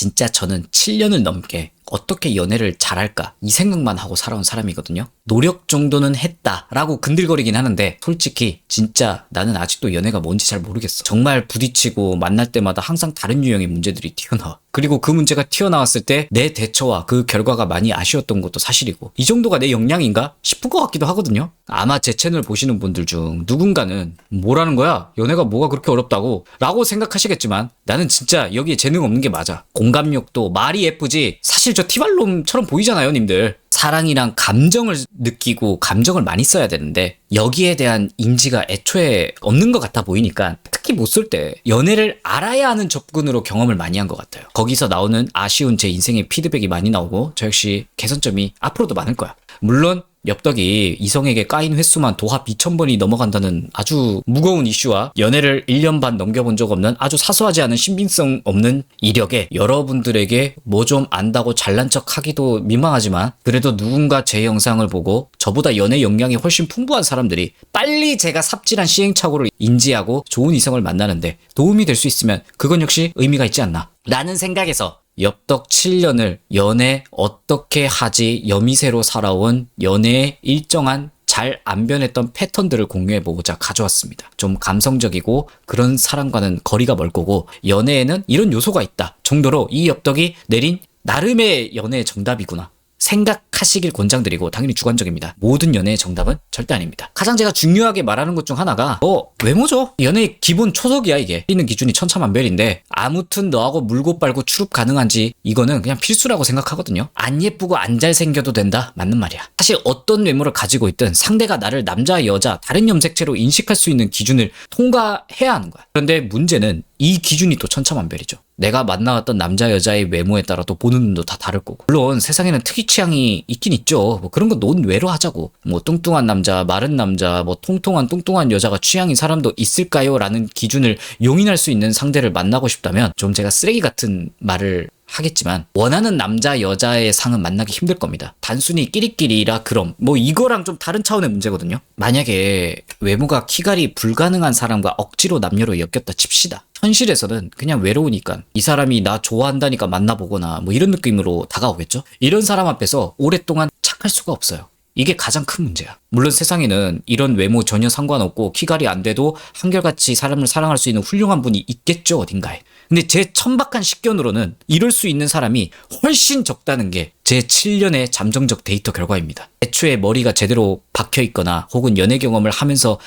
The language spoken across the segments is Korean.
진짜 저는 7년을 넘게 어떻게 연애를 잘할까 이 생각만 하고 살아온 사람이거든요. 노력 정도는 했다라고 근들거리긴 하는데 솔직히 진짜 나는 아직도 연애가 뭔지 잘 모르겠어. 정말 부딪히고 만날 때마다 항상 다른 유형의 문제들이 튀어나와. 그리고 그 문제가 튀어나왔을 때 내 대처와 그 결과가 많이 아쉬웠던 것도 사실이고, 이 정도가 내 역량인가 싶은 것 같기도 하거든요. 아마 제 채널 보시는 분들 중 누군가는 뭐라는 거야? 연애가 뭐가 그렇게 어렵다고? 라고 생각하시겠지만 나는 진짜 여기에 재능 없는 게 맞아. 공감력도 말이 예쁘지 사실 저 티발놈처럼 보이잖아요, 님들. 사랑이랑 감정을 느끼고 감정을 많이 써야 되는데 여기에 대한 인지가 애초에 없는 것 같아 보이니까, 특히 못 쓸 때 연애를 알아야 하는 접근으로 경험을 많이 한 것 같아요. 거기서 나오는 아쉬운 제 인생의 피드백이 많이 나오고 저 역시 개선점이 앞으로도 많을 거야. 물론 엽떡이 이성에게 까인 횟수만 도합 2000번이 넘어간다는 아주 무거운 이슈와 연애를 1년 반 넘겨본 적 없는 아주 사소하지 않은 신빙성 없는 이력에 여러분들에게 뭐 좀 안다고 잘난 척 하기도 민망하지만, 그래도 누군가 제 영상을 보고 저보다 연애 역량이 훨씬 풍부한 사람들이 빨리 제가 삽질한 시행착오를 인지하고 좋은 이성을 만나는데 도움이 될 수 있으면 그건 역시 의미가 있지 않나 라는 생각에서 엽떡 7년을 연애 어떻게 하지 여미새로 살아온 연애의 일정한 잘 안 변했던 패턴들을 공유해보고자 가져왔습니다. 좀 감성적이고 그런 사람과는 거리가 멀 거고 연애에는 이런 요소가 있다 정도로 이 엽떡이 내린 나름의 연애의 정답이구나 생각하시길 권장드리고, 당연히 주관적입니다. 모든 연애의 정답은 절대 아닙니다. 가장 제가 중요하게 말하는 것 중 하나가 외모죠. 연애의 기본 초석이야 이게. 있는 기준이 천차만별인데 아무튼 너하고 물고 빨고 추룹 가능한지 이거는 그냥 필수라고 생각하거든요. 안 예쁘고 안 잘생겨도 된다? 맞는 말이야. 사실 어떤 외모를 가지고 있든 상대가 나를 남자 여자 다른 염색체로 인식할 수 있는 기준을 통과해야 하는 거야. 그런데 문제는 이 기준이 또 천차만별이죠. 내가 만나왔던 남자 여자의 외모에 따라 또 보는 눈도 다 다를 거고, 물론 세상에는 특이 취향이 있긴 있죠. 뭐 그런 거 논외로 하자고. 뭐 뚱뚱한 남자, 마른 남자, 뭐 통통한 뚱뚱한 여자가 취향인 사람도 있을까요? 라는 기준을 용인할 수 있는 상대를 만나고 싶다면 좀 제가 쓰레기 같은 말을 하겠지만 원하는 남자 여자의 상은 만나기 힘들 겁니다. 단순히 끼리끼리라 그럼 뭐 이거랑 좀 다른 차원의 문제거든요. 만약에 외모가 키갈이 불가능한 사람과 억지로 남녀로 엮였다 칩시다. 현실에서는 그냥 외로우니까 이 사람이 나 좋아한다니까 만나보거나 뭐 이런 느낌으로 다가오겠죠. 이런 사람 앞에서 오랫동안 착할 수가 없어요. 이게 가장 큰 문제야. 물론 세상에는 이런 외모 전혀 상관없고 키갈이 안 돼도 한결같이 사람을 사랑할 수 있는 훌륭한 분이 있겠죠, 어딘가에. 근데 제 천박한 식견으로는 이럴 수 있는 사람이 훨씬 적다는 게 제 7년의 잠정적 데이터 결과입니다. 애초에 머리가 제대로 박혀 있거나 혹은 연애 경험을 하면서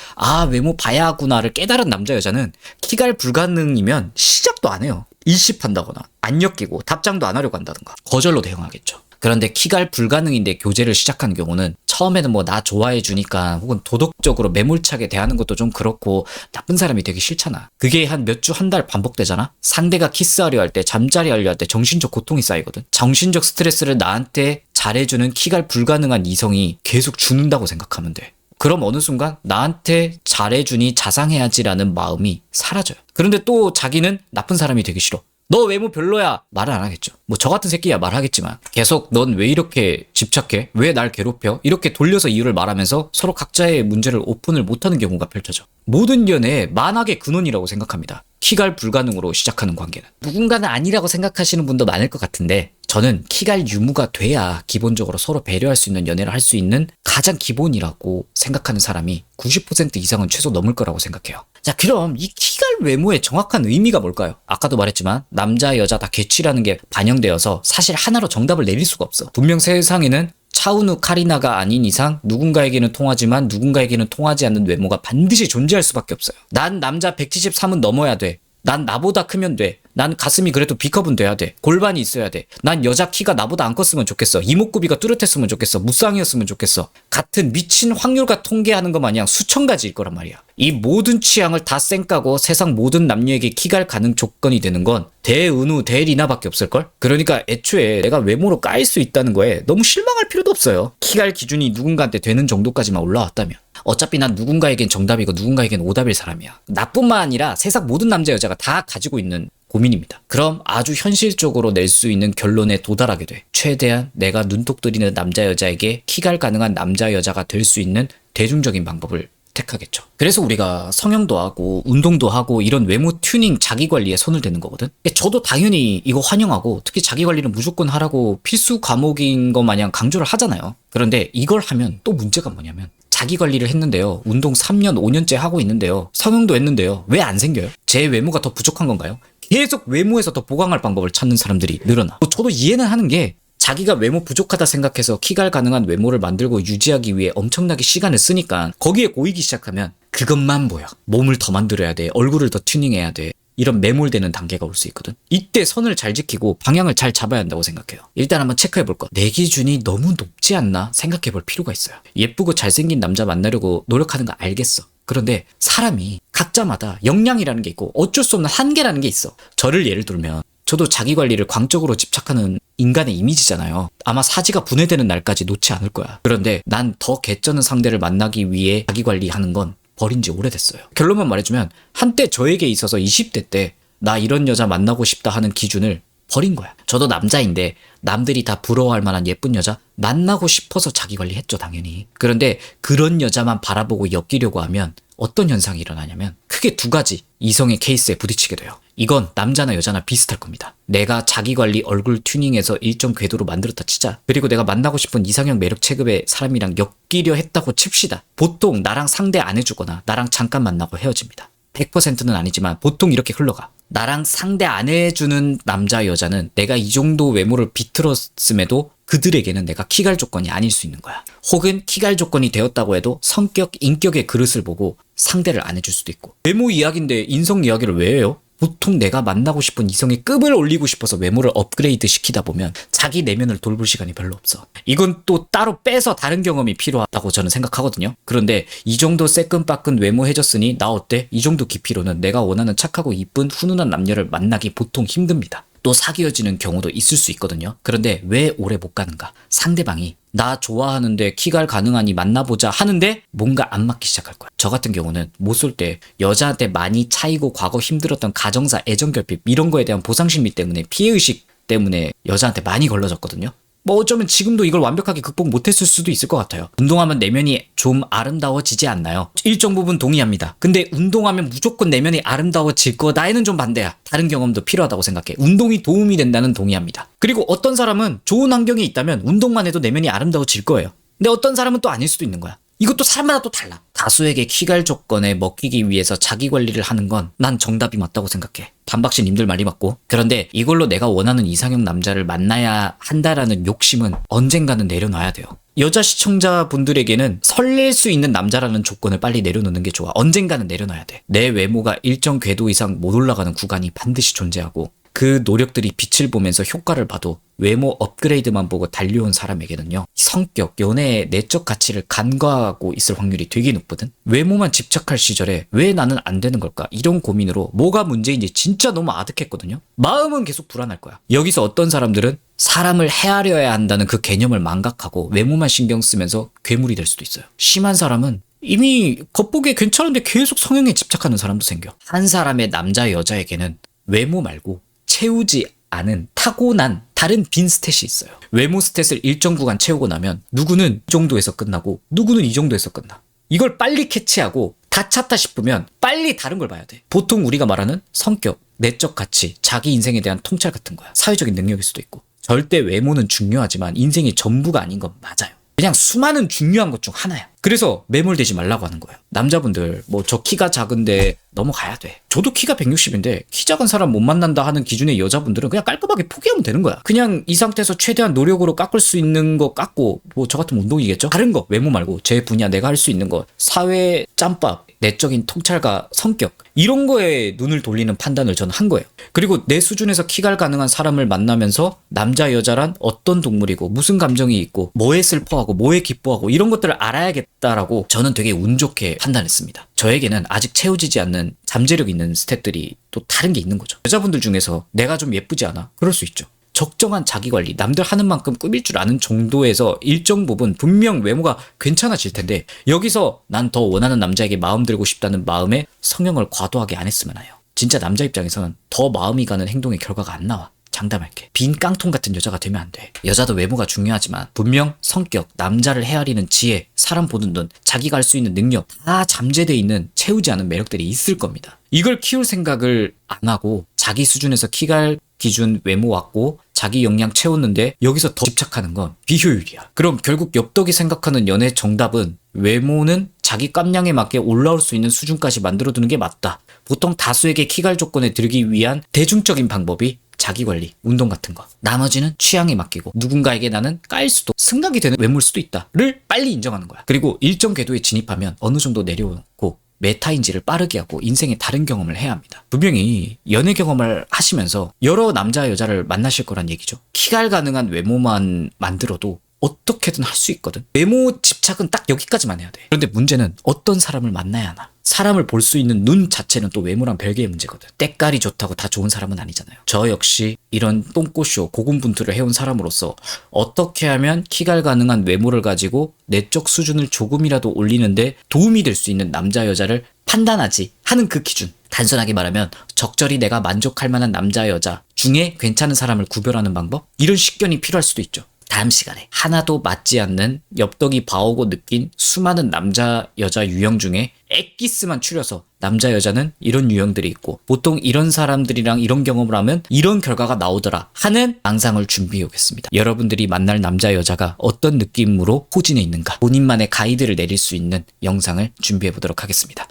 외모 봐야 하구나를 깨달은 남자 여자는 키갈 불가능이면 시작도 안 해요. 일십한다거나 안 엮이고 답장도 안 하려고 한다든가 거절로 대응하겠죠. 그런데 키갈 불가능인데 교제를 시작한 경우는 처음에는 뭐 나 좋아해 주니까 혹은 도덕적으로 매몰차게 대하는 것도 좀 그렇고 나쁜 사람이 되기 싫잖아. 그게 한 몇 주, 한 달 반복되잖아. 상대가 키스하려 할 때, 잠자리 하려 할 때 정신적 고통이 쌓이거든. 정신적 스트레스를 나한테 잘해주는 키갈 불가능한 이성이 계속 주는다고 생각하면 돼. 그럼 어느 순간 나한테 잘해주니 자상해야지라는 마음이 사라져요. 그런데 또 자기는 나쁜 사람이 되기 싫어. 너 외모 별로야 말을 안 하겠죠. 뭐 저 같은 새끼야 말하겠지만 계속 넌 왜 이렇게 집착해? 왜 날 괴롭혀? 이렇게 돌려서 이유를 말하면서 서로 각자의 문제를 오픈을 못하는 경우가 펼쳐져. 모든 연애의 만악의 근원이라고 생각합니다. 키갈 불가능으로 시작하는 관계는. 누군가는 아니라고 생각하시는 분도 많을 것 같은데 저는 키갈 유무가 돼야 기본적으로 서로 배려할 수 있는 연애를 할 수 있는 가장 기본이라고 생각하는 사람이 90% 이상은 최소 넘을 거라고 생각해요. 자, 그럼 이 키갈 외모의 정확한 의미가 뭘까요? 아까도 말했지만 남자 여자 다 개취라는 게 반영되어서 사실 하나로 정답을 내릴 수가 없어. 분명 세상에는 차은우 카리나가 아닌 이상 누군가에게는 통하지만 누군가에게는 통하지 않는 외모가 반드시 존재할 수밖에 없어요. 난 남자 173은 넘어야 돼. 난 나보다 크면 돼. 난 가슴이 그래도 B컵은 돼야 돼. 골반이 있어야 돼. 난 여자 키가 나보다 안 컸으면 좋겠어. 이목구비가 뚜렷했으면 좋겠어. 무쌍이었으면 좋겠어. 같은 미친 확률과 통계하는 것 마냥 수천 가지일 거란 말이야. 이 모든 취향을 다 쌩까고 세상 모든 남녀에게 키갈 가능 조건이 되는 건 대은우, 대리나밖에 없을걸? 그러니까 애초에 내가 외모로 까일 수 있다는 거에 너무 실망할 필요도 없어요. 키갈 기준이 누군가한테 되는 정도까지만 올라왔다면. 어차피 난 누군가에겐 정답이고 누군가에겐 오답일 사람이야. 나뿐만 아니라 세상 모든 남자 여자가 다 가지고 있는 고민입니다. 그럼 아주 현실적으로 낼 수 있는 결론에 도달하게 돼. 최대한 내가 눈독 들이는 남자 여자에게 키갈 가능한 남자 여자가 될 수 있는 대중적인 방법을 택하겠죠. 그래서 우리가 성형도 하고 운동도 하고 이런 외모 튜닝 자기 관리에 손을 대는 거거든. 저도 당연히 이거 환영하고 특히 자기 관리는 무조건 하라고 필수 과목인 것 마냥 강조를 하잖아요. 그런데 이걸 하면 또 문제가 뭐냐면 자기 관리를 했는데요. 운동 3년, 5년째 하고 있는데요. 성형도 했는데요. 왜 안 생겨요? 제 외모가 더 부족한 건가요? 계속 외모에서 더 보강할 방법을 찾는 사람들이 늘어나. 저도 이해는 하는 게 자기가 외모 부족하다 생각해서 키갈 가능한 외모를 만들고 유지하기 위해 엄청나게 시간을 쓰니까 거기에 고이기 시작하면 그것만 보여. 몸을 더 만들어야 돼. 얼굴을 더 튜닝해야 돼. 이런 매몰되는 단계가 올 수 있거든. 이때 선을 잘 지키고 방향을 잘 잡아야 한다고 생각해요. 일단 한번 체크해볼 것. 내 기준이 너무 높지 않나 생각해볼 필요가 있어요. 예쁘고 잘생긴 남자 만나려고 노력하는 거 알겠어. 그런데 사람이 각자마다 역량이라는 게 있고 어쩔 수 없는 한계라는 게 있어. 저를 예를 들면 저도 자기 관리를 광적으로 집착하는 인간의 이미지잖아요. 아마 사지가 분해되는 날까지 놓지 않을 거야. 그런데 난 더 개쩌는 상대를 만나기 위해 자기 관리하는 건 버린 지 오래됐어요. 결론만 말해주면 한때 저에게 있어서 20대 때 나 이런 여자 만나고 싶다 하는 기준을 버린 거야. 저도 남자인데 남들이 다 부러워할 만한 예쁜 여자 만나고 싶어서 자기 관리했죠, 당연히. 그런데 그런 여자만 바라보고 엮이려고 하면 어떤 현상이 일어나냐면 크게 두 가지 이성의 케이스에 부딪히게 돼요. 이건 남자나 여자나 비슷할 겁니다. 내가 자기 관리 얼굴 튜닝해서 일정 궤도로 만들었다 치자. 그리고 내가 만나고 싶은 이상형 매력 체급의 사람이랑 엮이려 했다고 칩시다. 보통 나랑 상대 안 해주거나 나랑 잠깐 만나고 헤어집니다. 100%는 아니지만 보통 이렇게 흘러가. 나랑 상대 안 해주는 남자 여자는 내가 이 정도 외모를 비틀었음에도 그들에게는 내가 키갈 조건이 아닐 수 있는 거야. 혹은 키갈 조건이 되었다고 해도 성격, 인격의 그릇을 보고 상대를 안 해줄 수도 있고. 외모 이야기인데 인성 이야기를 왜 해요? 보통 내가 만나고 싶은 이성의 급을 올리고 싶어서 외모를 업그레이드 시키다 보면 자기 내면을 돌볼 시간이 별로 없어. 이건 또 따로 빼서 다른 경험이 필요하다고 저는 생각하거든요. 그런데 이 정도 새끈빠끈 외모해졌으니 나 어때? 이 정도 깊이로는 내가 원하는 착하고 이쁜 훈훈한 남녀를 만나기 보통 힘듭니다. 또 사귀어지는 경우도 있을 수 있거든요. 그런데 왜 오래 못 가는가? 상대방이 나 좋아하는데 키갈 가능하니 만나보자 하는데 뭔가 안 맞기 시작할 거야. 저 같은 경우는 못 쏠 때 여자한테 많이 차이고 과거 힘들었던 가정사 애정결핍 이런 거에 대한 보상심리 때문에 피해의식 때문에 여자한테 많이 걸러졌거든요. 뭐 어쩌면 지금도 이걸 완벽하게 극복 못했을 수도 있을 것 같아요. 운동하면 내면이 좀 아름다워지지 않나요? 일정 부분 동의합니다. 근데 운동하면 무조건 내면이 아름다워질 거다에는 좀 반대야. 다른 경험도 필요하다고 생각해. 운동이 도움이 된다는 동의합니다. 그리고 어떤 사람은 좋은 환경에 있다면 운동만 해도 내면이 아름다워질 거예요. 근데 어떤 사람은 또 아닐 수도 있는 거야. 이것도 사람마다 또 달라. 다수에게 키갈 조건에 먹히기 위해서 자기 관리를 하는 건 난 정답이 맞다고 생각해. 반박신 님들 말이 맞고. 그런데 이걸로 내가 원하는 이상형 남자를 만나야 한다라는 욕심은 언젠가는 내려놔야 돼요. 여자 시청자분들에게는 설렐 수 있는 남자라는 조건을 빨리 내려놓는 게 좋아. 언젠가는 내려놔야 돼. 내 외모가 일정 궤도 이상 못 올라가는 구간이 반드시 존재하고 그 노력들이 빛을 보면서 효과를 봐도 외모 업그레이드만 보고 달려온 사람에게는요, 성격, 연애의 내적 가치를 간과하고 있을 확률이 되게 높거든. 외모만 집착할 시절에 왜 나는 안 되는 걸까? 이런 고민으로 뭐가 문제인지 진짜 너무 아득했거든요. 마음은 계속 불안할 거야. 여기서 어떤 사람들은 사람을 헤아려야 한다는 그 개념을 망각하고 외모만 신경 쓰면서 괴물이 될 수도 있어요. 심한 사람은 이미 겉보기에 괜찮은데 계속 성형에 집착하는 사람도 생겨. 한 사람의 남자 여자에게는 외모 말고 채우지 않은 타고난 다른 빈 스탯이 있어요. 외모 스탯을 일정 구간 채우고 나면 누구는 이 정도에서 끝나고 누구는 이 정도에서 끝나. 이걸 빨리 캐치하고 다 찼다 싶으면 빨리 다른 걸 봐야 돼. 보통 우리가 말하는 성격, 내적 가치, 자기 인생에 대한 통찰 같은 거야. 사회적인 능력일 수도 있고. 절대 외모는 중요하지만 인생이 전부가 아닌 건 맞아요. 그냥 수많은 중요한 것 중 하나야. 그래서 매몰되지 말라고 하는 거예요. 남자분들 뭐 저 키가 작은데 넘어가야 돼. 저도 키가 160인데 키 작은 사람 못 만난다 하는 기준의 여자분들은 그냥 깔끔하게 포기하면 되는 거야. 그냥 이 상태에서 최대한 노력으로 깎을 수 있는 거 깎고, 뭐 저 같은 운동이겠죠? 다른 거 외모 말고 제 분야 내가 할 수 있는 거, 사회 짬밥, 내적인 통찰과 성격, 이런 거에 눈을 돌리는 판단을 저는 한 거예요. 그리고 내 수준에서 키갈 가능한 사람을 만나면서 남자 여자란 어떤 동물이고 무슨 감정이 있고 뭐에 슬퍼하고 뭐에 기뻐하고 이런 것들을 알아야겠다라고 저는 되게 운 좋게 판단했습니다. 저에게는 아직 채워지지 않는 잠재력 있는 스탯들이 또 다른 게 있는 거죠. 여자분들 중에서 내가 좀 예쁘지 않아? 그럴 수 있죠. 적정한 자기관리, 남들 하는 만큼 꾸밀 줄 아는 정도에서 일정 부분 분명 외모가 괜찮아질 텐데 여기서 난 더 원하는 남자에게 마음 들고 싶다는 마음에 성형을 과도하게 안 했으면 해요. 진짜 남자 입장에서는 더 마음이 가는 행동의 결과가 안 나와. 장담할게. 빈 깡통 같은 여자가 되면 안 돼. 여자도 외모가 중요하지만 분명 성격, 남자를 헤아리는 지혜, 사람 보는 눈, 자기가 할 수 있는 능력 다 잠재돼 있는 채우지 않은 매력들이 있을 겁니다. 이걸 키울 생각을 안 하고 자기 수준에서 키갈 기준 외모 왔고 자기 역량 채웠는데 여기서 더 집착하는 건 비효율이야. 그럼 결국 엽떡이 생각하는 연애 정답은 외모는 자기 깜냥에 맞게 올라올 수 있는 수준까지 만들어두는 게 맞다. 보통 다수에게 키갈 조건에 들기 위한 대중적인 방법이 자기관리, 운동 같은 거. 나머지는 취향에 맡기고 누군가에게 나는 까일 수도 승낙이 되는 외모일 수도 있다를 빨리 인정하는 거야. 그리고 일정 궤도에 진입하면 어느 정도 내려놓고 메타인지를 빠르게 하고 인생의 다른 경험을 해야 합니다. 분명히 연애 경험을 하시면서 여러 남자 여자를 만나실 거란 얘기죠. 키갈 가능한 외모만 만들어도 어떻게든 할 수 있거든. 외모 집착은 딱 여기까지만 해야 돼. 그런데 문제는 어떤 사람을 만나야 하나. 사람을 볼 수 있는 눈 자체는 또 외모랑 별개의 문제거든. 때깔이 좋다고 다 좋은 사람은 아니잖아요. 저 역시 이런 똥꼬쇼 고군분투를 해온 사람으로서 어떻게 하면 키갈 가능한 외모를 가지고 내적 수준을 조금이라도 올리는데 도움이 될 수 있는 남자 여자를 판단하지 하는 그 기준. 단순하게 말하면 적절히 내가 만족할 만한 남자 여자 중에 괜찮은 사람을 구별하는 방법? 이런 식견이 필요할 수도 있죠. 다음 시간에 하나도 맞지 않는 엽떡이 봐오고 느낀 수많은 남자 여자 유형 중에 엑기스만 추려서 남자 여자는 이런 유형들이 있고 보통 이런 사람들이랑 이런 경험을 하면 이런 결과가 나오더라 하는 영상을 준비해 오겠습니다. 여러분들이 만날 남자 여자가 어떤 느낌으로 포진해 있는가 본인만의 가이드를 내릴 수 있는 영상을 준비해 보도록 하겠습니다.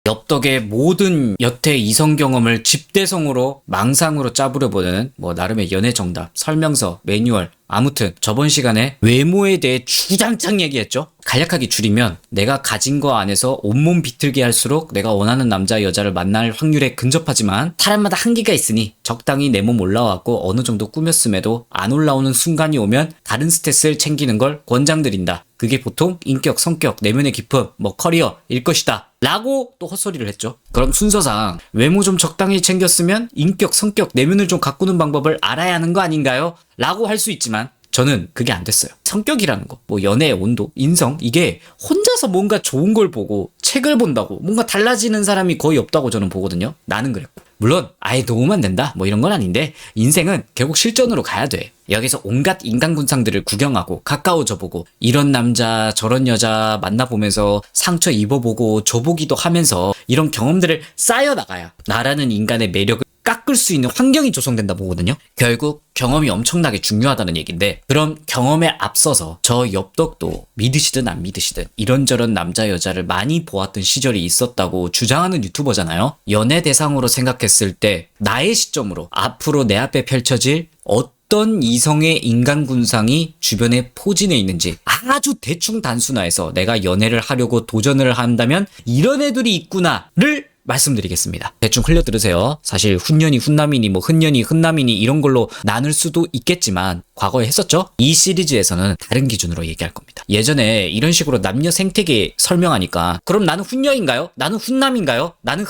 엽떡의 모든 여태 이성 경험을 집대성으로 망상으로 짜부려보는 나름의 연애 정답, 설명서, 매뉴얼 아무튼 저번 시간에 외모에 대해 주장창 얘기했죠. 간략하게 줄이면 내가 가진 거 안에서 온몸 비틀게 할수록 내가 원하는 남자 여자를 만날 확률에 근접하지만 사람마다 한계가 있으니 적당히 내 몸 올라왔고 어느 정도 꾸몄음에도 안 올라오는 순간이 오면 다른 스탯을 챙기는 걸 권장드린다. 그게 보통 인격, 성격, 내면의 깊음, 커리어일 것이다. 라고 또 헛소리를 했죠. 그럼 순서상 외모 좀 적당히 챙겼으면 인격, 성격, 내면을 좀 가꾸는 방법을 알아야 하는 거 아닌가요? 라고 할 수 있지만 저는 그게 안 됐어요. 성격이라는 거, 연애의 온도, 인성 이게 혼자서 뭔가 좋은 걸 보고 책을 본다고 뭔가 달라지는 사람이 거의 없다고 저는 보거든요. 나는 그랬고. 물론 아예 도움만 된다 이런 건 아닌데 인생은 결국 실전으로 가야 돼. 여기서 온갖 인간군상들을 구경하고 가까워져보고 이런 남자 저런 여자 만나보면서 상처 입어보고 줘보기도 하면서 이런 경험들을 쌓여나가야 나라는 인간의 매력을 깎을 수 있는 환경이 조성된다 보거든요. 결국 경험이 엄청나게 중요하다는 얘기인데 그럼 경험에 앞서서 저 엽떡도 믿으시든 안 믿으시든 이런저런 남자 여자를 많이 보았던 시절이 있었다고 주장하는 유튜버잖아요. 연애 대상으로 생각했을 때 나의 시점으로 앞으로 내 앞에 펼쳐질 어떤 이성의 인간군상이 주변에 포진해 있는지 아주 대충 단순화해서 내가 연애를 하려고 도전을 한다면 이런 애들이 있구나를 말씀드리겠습니다. 대충 흘려 들으세요. 사실 훈년이 훈남이니 흔년이 흔남이니 이런 걸로 나눌 수도 있겠지만 과거에 했었죠? 이 시리즈에서는 다른 기준으로 얘기할 겁니다. 예전에 이런 식으로 남녀 생태계 설명하니까 그럼 나는 훈녀인가요? 나는 훈남인가요? 나는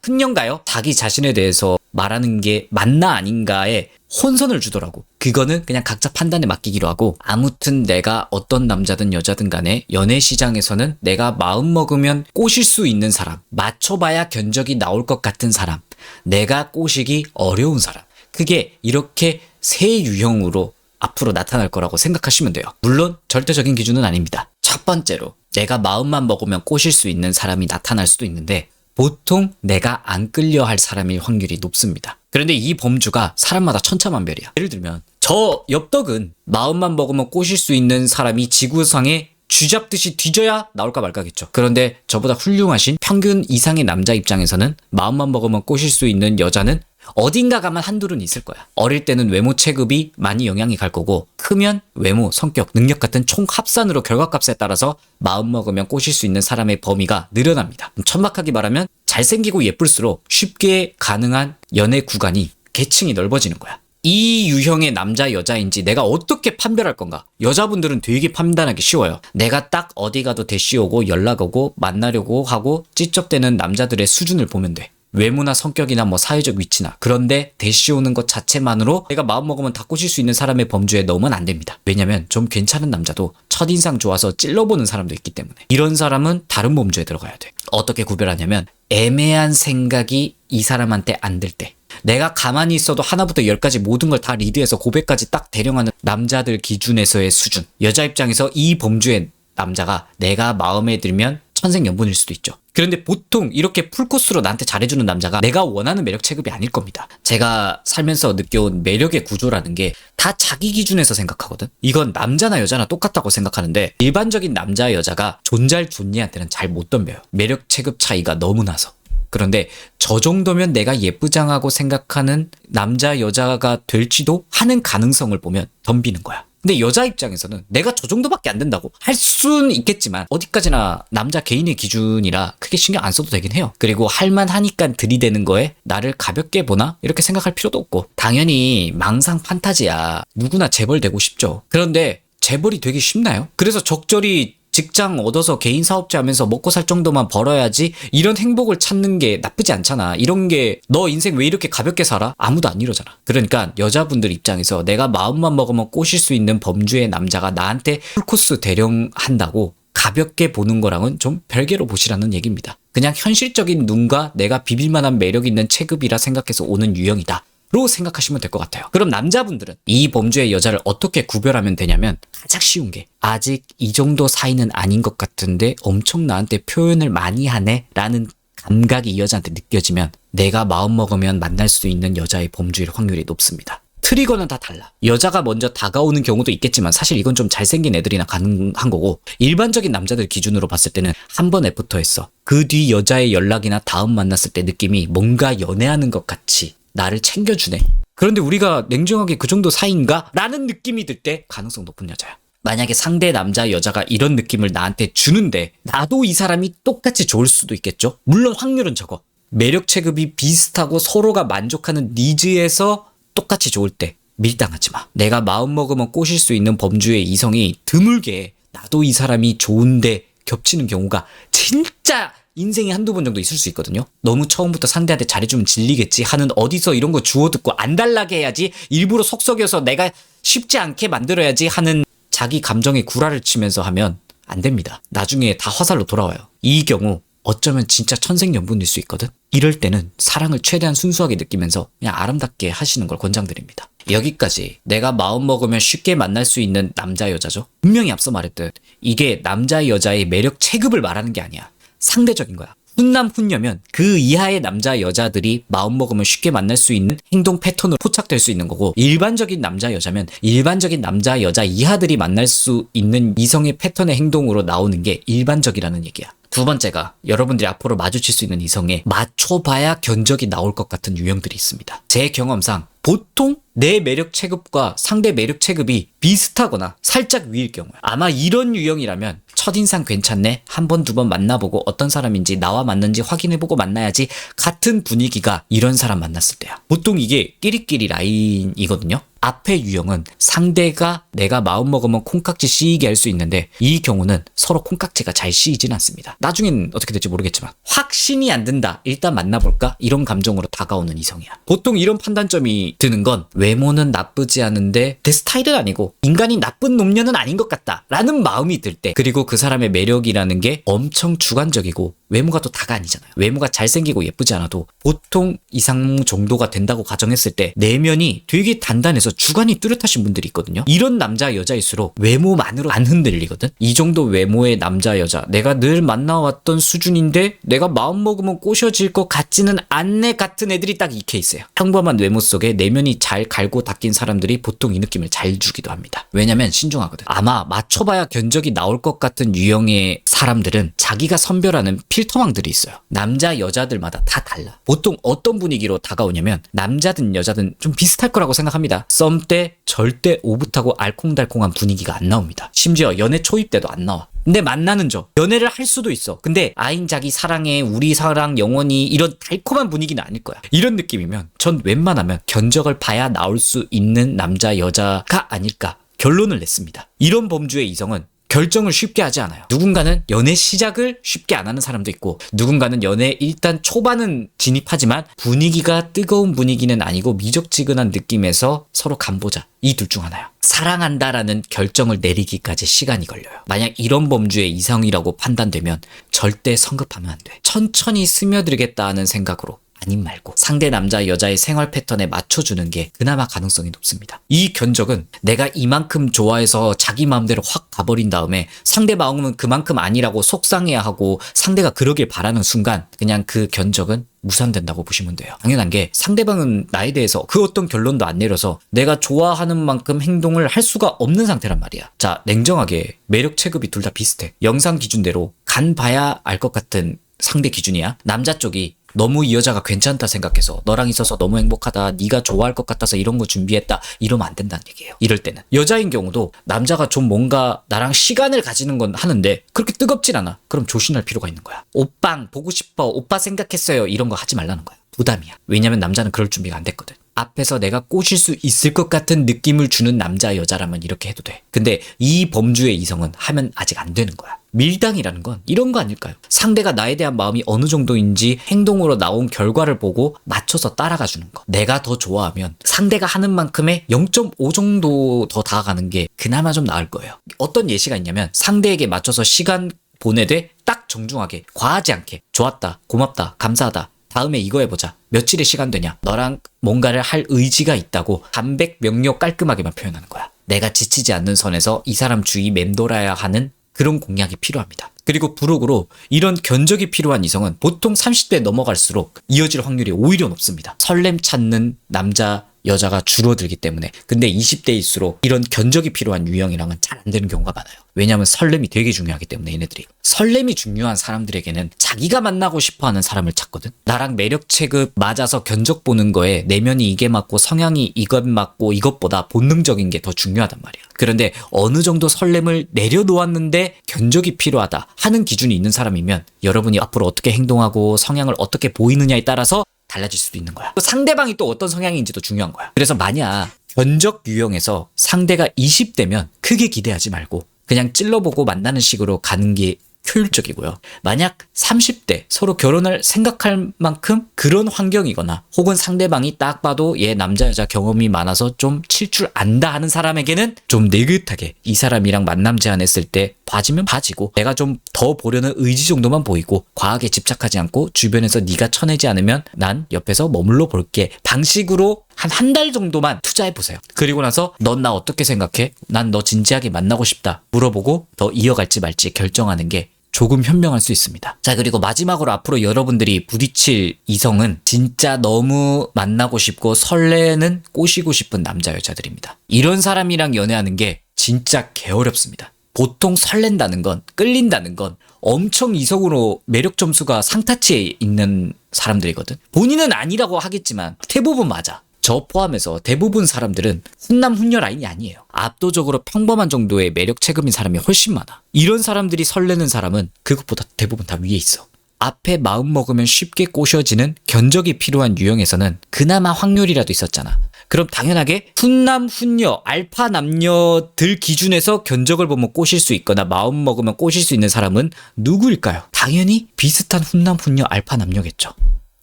흔년가요? 자기 자신에 대해서 말하는 게 맞나 아닌가에 혼선을 주더라고. 그거는 그냥 각자 판단에 맡기기로 하고 아무튼 내가 어떤 남자든 여자든 간에 연애 시장에서는 내가 마음먹으면 꼬실 수 있는 사람, 맞춰봐야 견적이 나올 것 같은 사람, 내가 꼬시기 어려운 사람, 그게 이렇게 세 유형으로 앞으로 나타날 거라고 생각하시면 돼요. 물론 절대적인 기준은 아닙니다. 첫 번째로 내가 마음만 먹으면 꼬실 수 있는 사람이 나타날 수도 있는데 보통 내가 안 끌려할 사람일 확률이 높습니다. 그런데 이 범주가 사람마다 천차만별이야. 예를 들면 저 엽떡은 마음만 먹으면 꼬실 수 있는 사람이 지구상에 쥐잡듯이 뒤져야 나올까 말까겠죠. 그런데 저보다 훌륭하신 평균 이상의 남자 입장에서는 마음만 먹으면 꼬실 수 있는 여자는 어딘가 가만 한둘은 있을 거야. 어릴 때는 외모 체급이 많이 영향이 갈 거고 크면 외모, 성격, 능력 같은 총 합산으로 결과값에 따라서 마음 먹으면 꼬실 수 있는 사람의 범위가 늘어납니다. 천박하게 말하면 잘생기고 예쁠수록 쉽게 가능한 연애 구간이 계층이 넓어지는 거야. 이 유형의 남자 여자인지 내가 어떻게 판별할 건가? 여자분들은 되게 판단하기 쉬워요. 내가 딱 어디 가도 대시 오고 연락 오고 만나려고 하고 찌쩍대는 남자들의 수준을 보면 돼. 외모나 성격이나 사회적 위치나. 그런데 대시 오는 것 자체만으로 내가 마음먹으면 다 꼬실 수 있는 사람의 범주에 넣으면 안 됩니다. 왜냐면 좀 괜찮은 남자도 첫인상 좋아서 찔러보는 사람도 있기 때문에 이런 사람은 다른 범주에 들어가야 돼. 어떻게 구별하냐면 애매한 생각이 이 사람한테 안 들 때, 내가 가만히 있어도 하나부터 열까지 모든 걸 다 리드해서 고백까지 딱 대령하는 남자들 기준에서의 수준. 여자 입장에서 이 범주의 남자가 내가 마음에 들면 천생연분일 수도 있죠. 그런데 보통 이렇게 풀코스로 나한테 잘해주는 남자가 내가 원하는 매력 체급이 아닐 겁니다. 제가 살면서 느껴온 매력의 구조라는 게 다 자기 기준에서 생각하거든. 이건 남자나 여자나 똑같다고 생각하는데 일반적인 남자 여자가 존잘 존니한테는 잘 못 덤벼요. 매력 체급 차이가 너무 나서. 그런데 저 정도면 내가 예쁘장하고 생각하는 남자 여자가 될지도 하는 가능성을 보면 덤비는 거야. 근데 여자 입장에서는 내가 저 정도밖에 안 된다고 할 수는 있겠지만 어디까지나 남자 개인의 기준이라 크게 신경 안 써도 되긴 해요. 그리고 할만하니까 들이대는 거에 나를 가볍게 보나? 이렇게 생각할 필요도 없고, 당연히 망상 판타지야. 누구나 재벌 되고 싶죠. 그런데 재벌이 되기 쉽나요? 그래서 적절히 직장 얻어서 개인 사업자 하면서 먹고 살 정도만 벌어야지 이런 행복을 찾는 게 나쁘지 않잖아. 이런 게 너 인생 왜 이렇게 가볍게 살아? 아무도 안 이러잖아. 그러니까 여자분들 입장에서 내가 마음만 먹으면 꼬실 수 있는 범주의 남자가 나한테 풀코스 대령한다고 가볍게 보는 거랑은 좀 별개로 보시라는 얘기입니다. 그냥 현실적인 눈과 내가 비빌만한 매력 있는 체급이라 생각해서 오는 유형이다 로 생각하시면 될 것 같아요. 그럼 남자분들은 이 범주의 여자를 어떻게 구별하면 되냐면, 가장 쉬운 게 아직 이 정도 사이는 아닌 것 같은데 엄청 나한테 표현을 많이 하네 라는 감각이 이 여자한테 느껴지면 내가 마음먹으면 만날 수 있는 여자의 범주일 확률이 높습니다. 트리거는 다 달라. 여자가 먼저 다가오는 경우도 있겠지만 사실 이건 좀 잘생긴 애들이나 가능한 거고, 일반적인 남자들 기준으로 봤을 때는 한 번 애프터했어. 그 뒤 여자의 연락이나 다음 만났을 때 느낌이 뭔가 연애하는 것 같이 나를 챙겨주네. 그런데 우리가 냉정하게 그 정도 사이인가? 라는 느낌이 들 때 가능성 높은 여자야. 만약에 상대 남자 여자가 이런 느낌을 나한테 주는데 나도 이 사람이 똑같이 좋을 수도 있겠죠? 물론 확률은 적어. 매력 체급이 비슷하고 서로가 만족하는 니즈에서 똑같이 좋을 때 밀당하지 마. 내가 마음먹으면 꼬실 수 있는 범주의 이성이 드물게 나도 이 사람이 좋은데 겹치는 경우가 진짜 인생에 한두 번 정도 있을 수 있거든요. 너무 처음부터 상대한테 잘해주면 질리겠지 하는 어디서 이런 거 주워 듣고 안 달라게 해야지, 일부러 속썩여서 내가 쉽지 않게 만들어야지 하는 자기 감정에 구라를 치면서 하면 안 됩니다. 나중에 다 화살로 돌아와요. 이 경우 어쩌면 진짜 천생연분일 수 있거든. 이럴 때는 사랑을 최대한 순수하게 느끼면서 그냥 아름답게 하시는 걸 권장드립니다. 여기까지 내가 마음먹으면 쉽게 만날 수 있는 남자 여자죠. 분명히 앞서 말했듯 이게 남자 여자의 매력 체급을 말하는 게 아니야. 상대적인 거야. 훈남 훈녀면 그 이하의 남자 여자들이 마음먹으면 쉽게 만날 수 있는 행동 패턴으로 포착될 수 있는 거고, 일반적인 남자 여자면 일반적인 남자 여자 이하들이 만날 수 있는 이성의 패턴의 행동으로 나오는 게 일반적이라는 얘기야. 두 번째가 여러분들이 앞으로 마주칠 수 있는 이성에 맞춰봐야 견적이 나올 것 같은 유형들이 있습니다. 제 경험상 보통 내 매력 체급과 상대 매력 체급이 비슷하거나 살짝 위일 경우야. 아마 이런 유형이라면 첫인상 괜찮네? 한 번, 두 번 만나보고 어떤 사람인지 나와 맞는지 확인해보고 만나야지 같은 분위기가 이런 사람 만났을 때야. 보통 이게 끼리끼리 라인이거든요. 앞의 유형은 상대가 내가 마음먹으면 콩깍지 씌이게 할 수 있는데 이 경우는 서로 콩깍지가 잘 씌이진 않습니다. 나중엔 어떻게 될지 모르겠지만 확신이 안 든다. 일단 만나볼까? 이런 감정으로 다가오는 이성이야. 보통 이런 판단점이 드는 건 외모는 나쁘지 않은데 내 스타일은 아니고 인간이 나쁜 놈녀는 아닌 것 같다 라는 마음이 들 때, 그리고 그 사람의 매력이라는 게 엄청 주관적이고 외모가 또 다가 아니잖아요. 외모가 잘생기고 예쁘지 않아도 보통 이상 정도가 된다고 가정했을 때 내면이 되게 단단해서 주관이 뚜렷하신 분들이 있거든요. 이런 남자 여자일수록 외모만으로 안 흔들리거든. 이 정도 외모의 남자 여자, 내가 늘 만나왔던 수준인데 내가 마음먹으면 꼬셔질 것 같지는 않네 같은 애들이 딱 이 케이스예요. 평범한 외모 속에 내면이 잘 갈고 닦인 사람들이 보통 이 느낌을 잘 주기도 합니다. 왜냐면 신중하거든. 아마 맞춰봐야 견적이 나올 것 같은 유형의 사람들은 자기가 선별하는 필터망들이 있어요. 남자 여자들마다 다 달라. 보통 어떤 분위기로 다가오냐면 남자든 여자든 좀 비슷할 거라고 생각합니다. 썸 때 절대 오붓하고 알콩달콩한 분위기가 안 나옵니다. 심지어 연애 초입 때도 안 나와. 근데 만나는 저 연애를 할 수도 있어. 근데 아인 자기 사랑해, 우리 사랑 영원히, 이런 달콤한 분위기는 아닐 거야. 이런 느낌이면 전 웬만하면 견적을 봐야 나올 수 있는 남자 여자가 아닐까 결론을 냈습니다. 이런 범주의 이성은 결정을 쉽게 하지 않아요. 누군가는 연애 시작을 쉽게 안 하는 사람도 있고, 누군가는 연애 일단 초반은 진입하지만 분위기가 뜨거운 분위기는 아니고 미적지근한 느낌에서 서로 간보자, 이 둘 중 하나야. 사랑한다라는 결정을 내리기까지 시간이 걸려요. 만약 이런 범주의 이성이라고 판단되면 절대 성급하면 안 돼. 천천히 스며들겠다는 생각으로, 아님 말고 상대 남자 여자의 생활 패턴에 맞춰주는 게 그나마 가능성이 높습니다. 이 견적은 내가 이만큼 좋아해서 자기 마음대로 확 가버린 다음에 상대 마음은 그만큼 아니라고 속상해야 하고 상대가 그러길 바라는 순간 그냥 그 견적은 무산된다고 보시면 돼요. 당연한 게 상대방은 나에 대해서 그 어떤 결론도 안 내려서 내가 좋아하는 만큼 행동을 할 수가 없는 상태란 말이야. 자, 냉정하게 매력 체급이 둘 다 비슷해. 영상 기준대로 간 봐야 알 것 같은 상대 기준이야. 남자 쪽이 너무 이 여자가 괜찮다 생각해서 너랑 있어서 너무 행복하다, 네가 좋아할 것 같아서 이런 거 준비했다, 이러면 안 된다는 얘기예요. 이럴 때는 여자인 경우도 남자가 좀 뭔가 나랑 시간을 가지는 건 하는데 그렇게 뜨겁진 않아. 그럼 조심할 필요가 있는 거야. 오빵 보고 싶어, 오빠 생각했어요, 이런 거 하지 말라는 거야. 부담이야. 왜냐면 남자는 그럴 준비가 안 됐거든. 앞에서 내가 꼬실 수 있을 것 같은 느낌을 주는 남자 여자라면 이렇게 해도 돼. 근데 이 범주의 이성은 하면 아직 안 되는 거야. 밀당이라는 건 이런 거 아닐까요? 상대가 나에 대한 마음이 어느 정도인지 행동으로 나온 결과를 보고 맞춰서 따라가 주는 거. 내가 더 좋아하면 상대가 하는 만큼의 0.5 정도 더 다가가는 게 그나마 좀 나을 거예요. 어떤 예시가 있냐면 상대에게 맞춰서 시간 보내되 딱 정중하게, 과하지 않게, 좋았다, 고맙다, 감사하다, 다음에 이거 해보자, 며칠의 시간 되냐, 너랑 뭔가를 할 의지가 있다고 담백 명료 깔끔하게만 표현하는 거야. 내가 지치지 않는 선에서 이 사람 주위 맴돌아야 하는 그런 공략이 필요합니다. 그리고 부록으로 이런 견적이 필요한 이성은 보통 30대 넘어갈수록 이어질 확률이 오히려 높습니다. 설렘 찾는 남자, 여자가 줄어들기 때문에. 근데 20대일수록 이런 견적이 필요한 유형이랑은 잘 안 되는 경우가 많아요. 왜냐하면 설렘이 되게 중요하기 때문에. 얘네들이 설렘이 중요한 사람들에게는 자기가 만나고 싶어하는 사람을 찾거든. 나랑 매력 체급 맞아서 견적 보는 거에 내면이 이게 맞고 성향이 이것 맞고 이것보다 본능적인 게 더 중요하단 말이야. 그런데 어느 정도 설렘을 내려놓았는데 견적이 필요하다 하는 기준이 있는 사람이면 여러분이 앞으로 어떻게 행동하고 성향을 어떻게 보이느냐에 따라서 달라질 수도 있는 거야. 상대방이 또 어떤 성향인지도 중요한 거야. 그래서 만약 견적 유형에서 상대가 20대면 크게 기대하지 말고 그냥 찔러보고 만나는 식으로 가는 게 효율적이고요. 만약 30대 서로 결혼을 생각할 만큼 그런 환경이거나 혹은 상대방이 딱 봐도 얘 남자 여자 경험이 많아서 좀 칠 줄 안다 하는 사람에게는 좀 느긋하게 이 사람이랑 만남 제안했을 때 봐지면 봐지고 내가 좀 더 보려는 의지 정도만 보이고 과하게 집착하지 않고 주변에서 네가 쳐내지 않으면 난 옆에서 머물러 볼게 방식으로 한 달 정도만 투자해보세요. 그리고 나서 넌 나 어떻게 생각해? 난 너 진지하게 만나고 싶다 물어보고 더 이어갈지 말지 결정하는 게 조금 현명할 수 있습니다. 자, 그리고 마지막으로 앞으로 여러분들이 부딪힐 이성은 진짜 너무 만나고 싶고 설레는 꼬시고 싶은 남자 여자들입니다. 이런 사람이랑 연애하는 게 진짜 개어렵습니다. 보통 설렌다는 건, 끌린다는 건 엄청 이성으로 매력 점수가 상타치에 있는 사람들이거든. 본인은 아니라고 하겠지만 대부분 맞아. 저 포함해서 대부분 사람들은 훈남 훈녀 라인이 아니에요. 압도적으로 평범한 정도의 매력 체급인 사람이 훨씬 많아. 이런 사람들이 설레는 사람은 그것보다 대부분 다 위에 있어. 앞에 마음 먹으면 쉽게 꼬셔지는 견적이 필요한 유형에서는 그나마 확률이라도 있었잖아. 그럼 당연하게 훈남 훈녀 알파 남녀들 기준에서 견적을 보면 꼬실 수 있거나 마음 먹으면 꼬실 수 있는 사람은 누구일까요? 당연히 비슷한 훈남 훈녀 알파 남녀겠죠.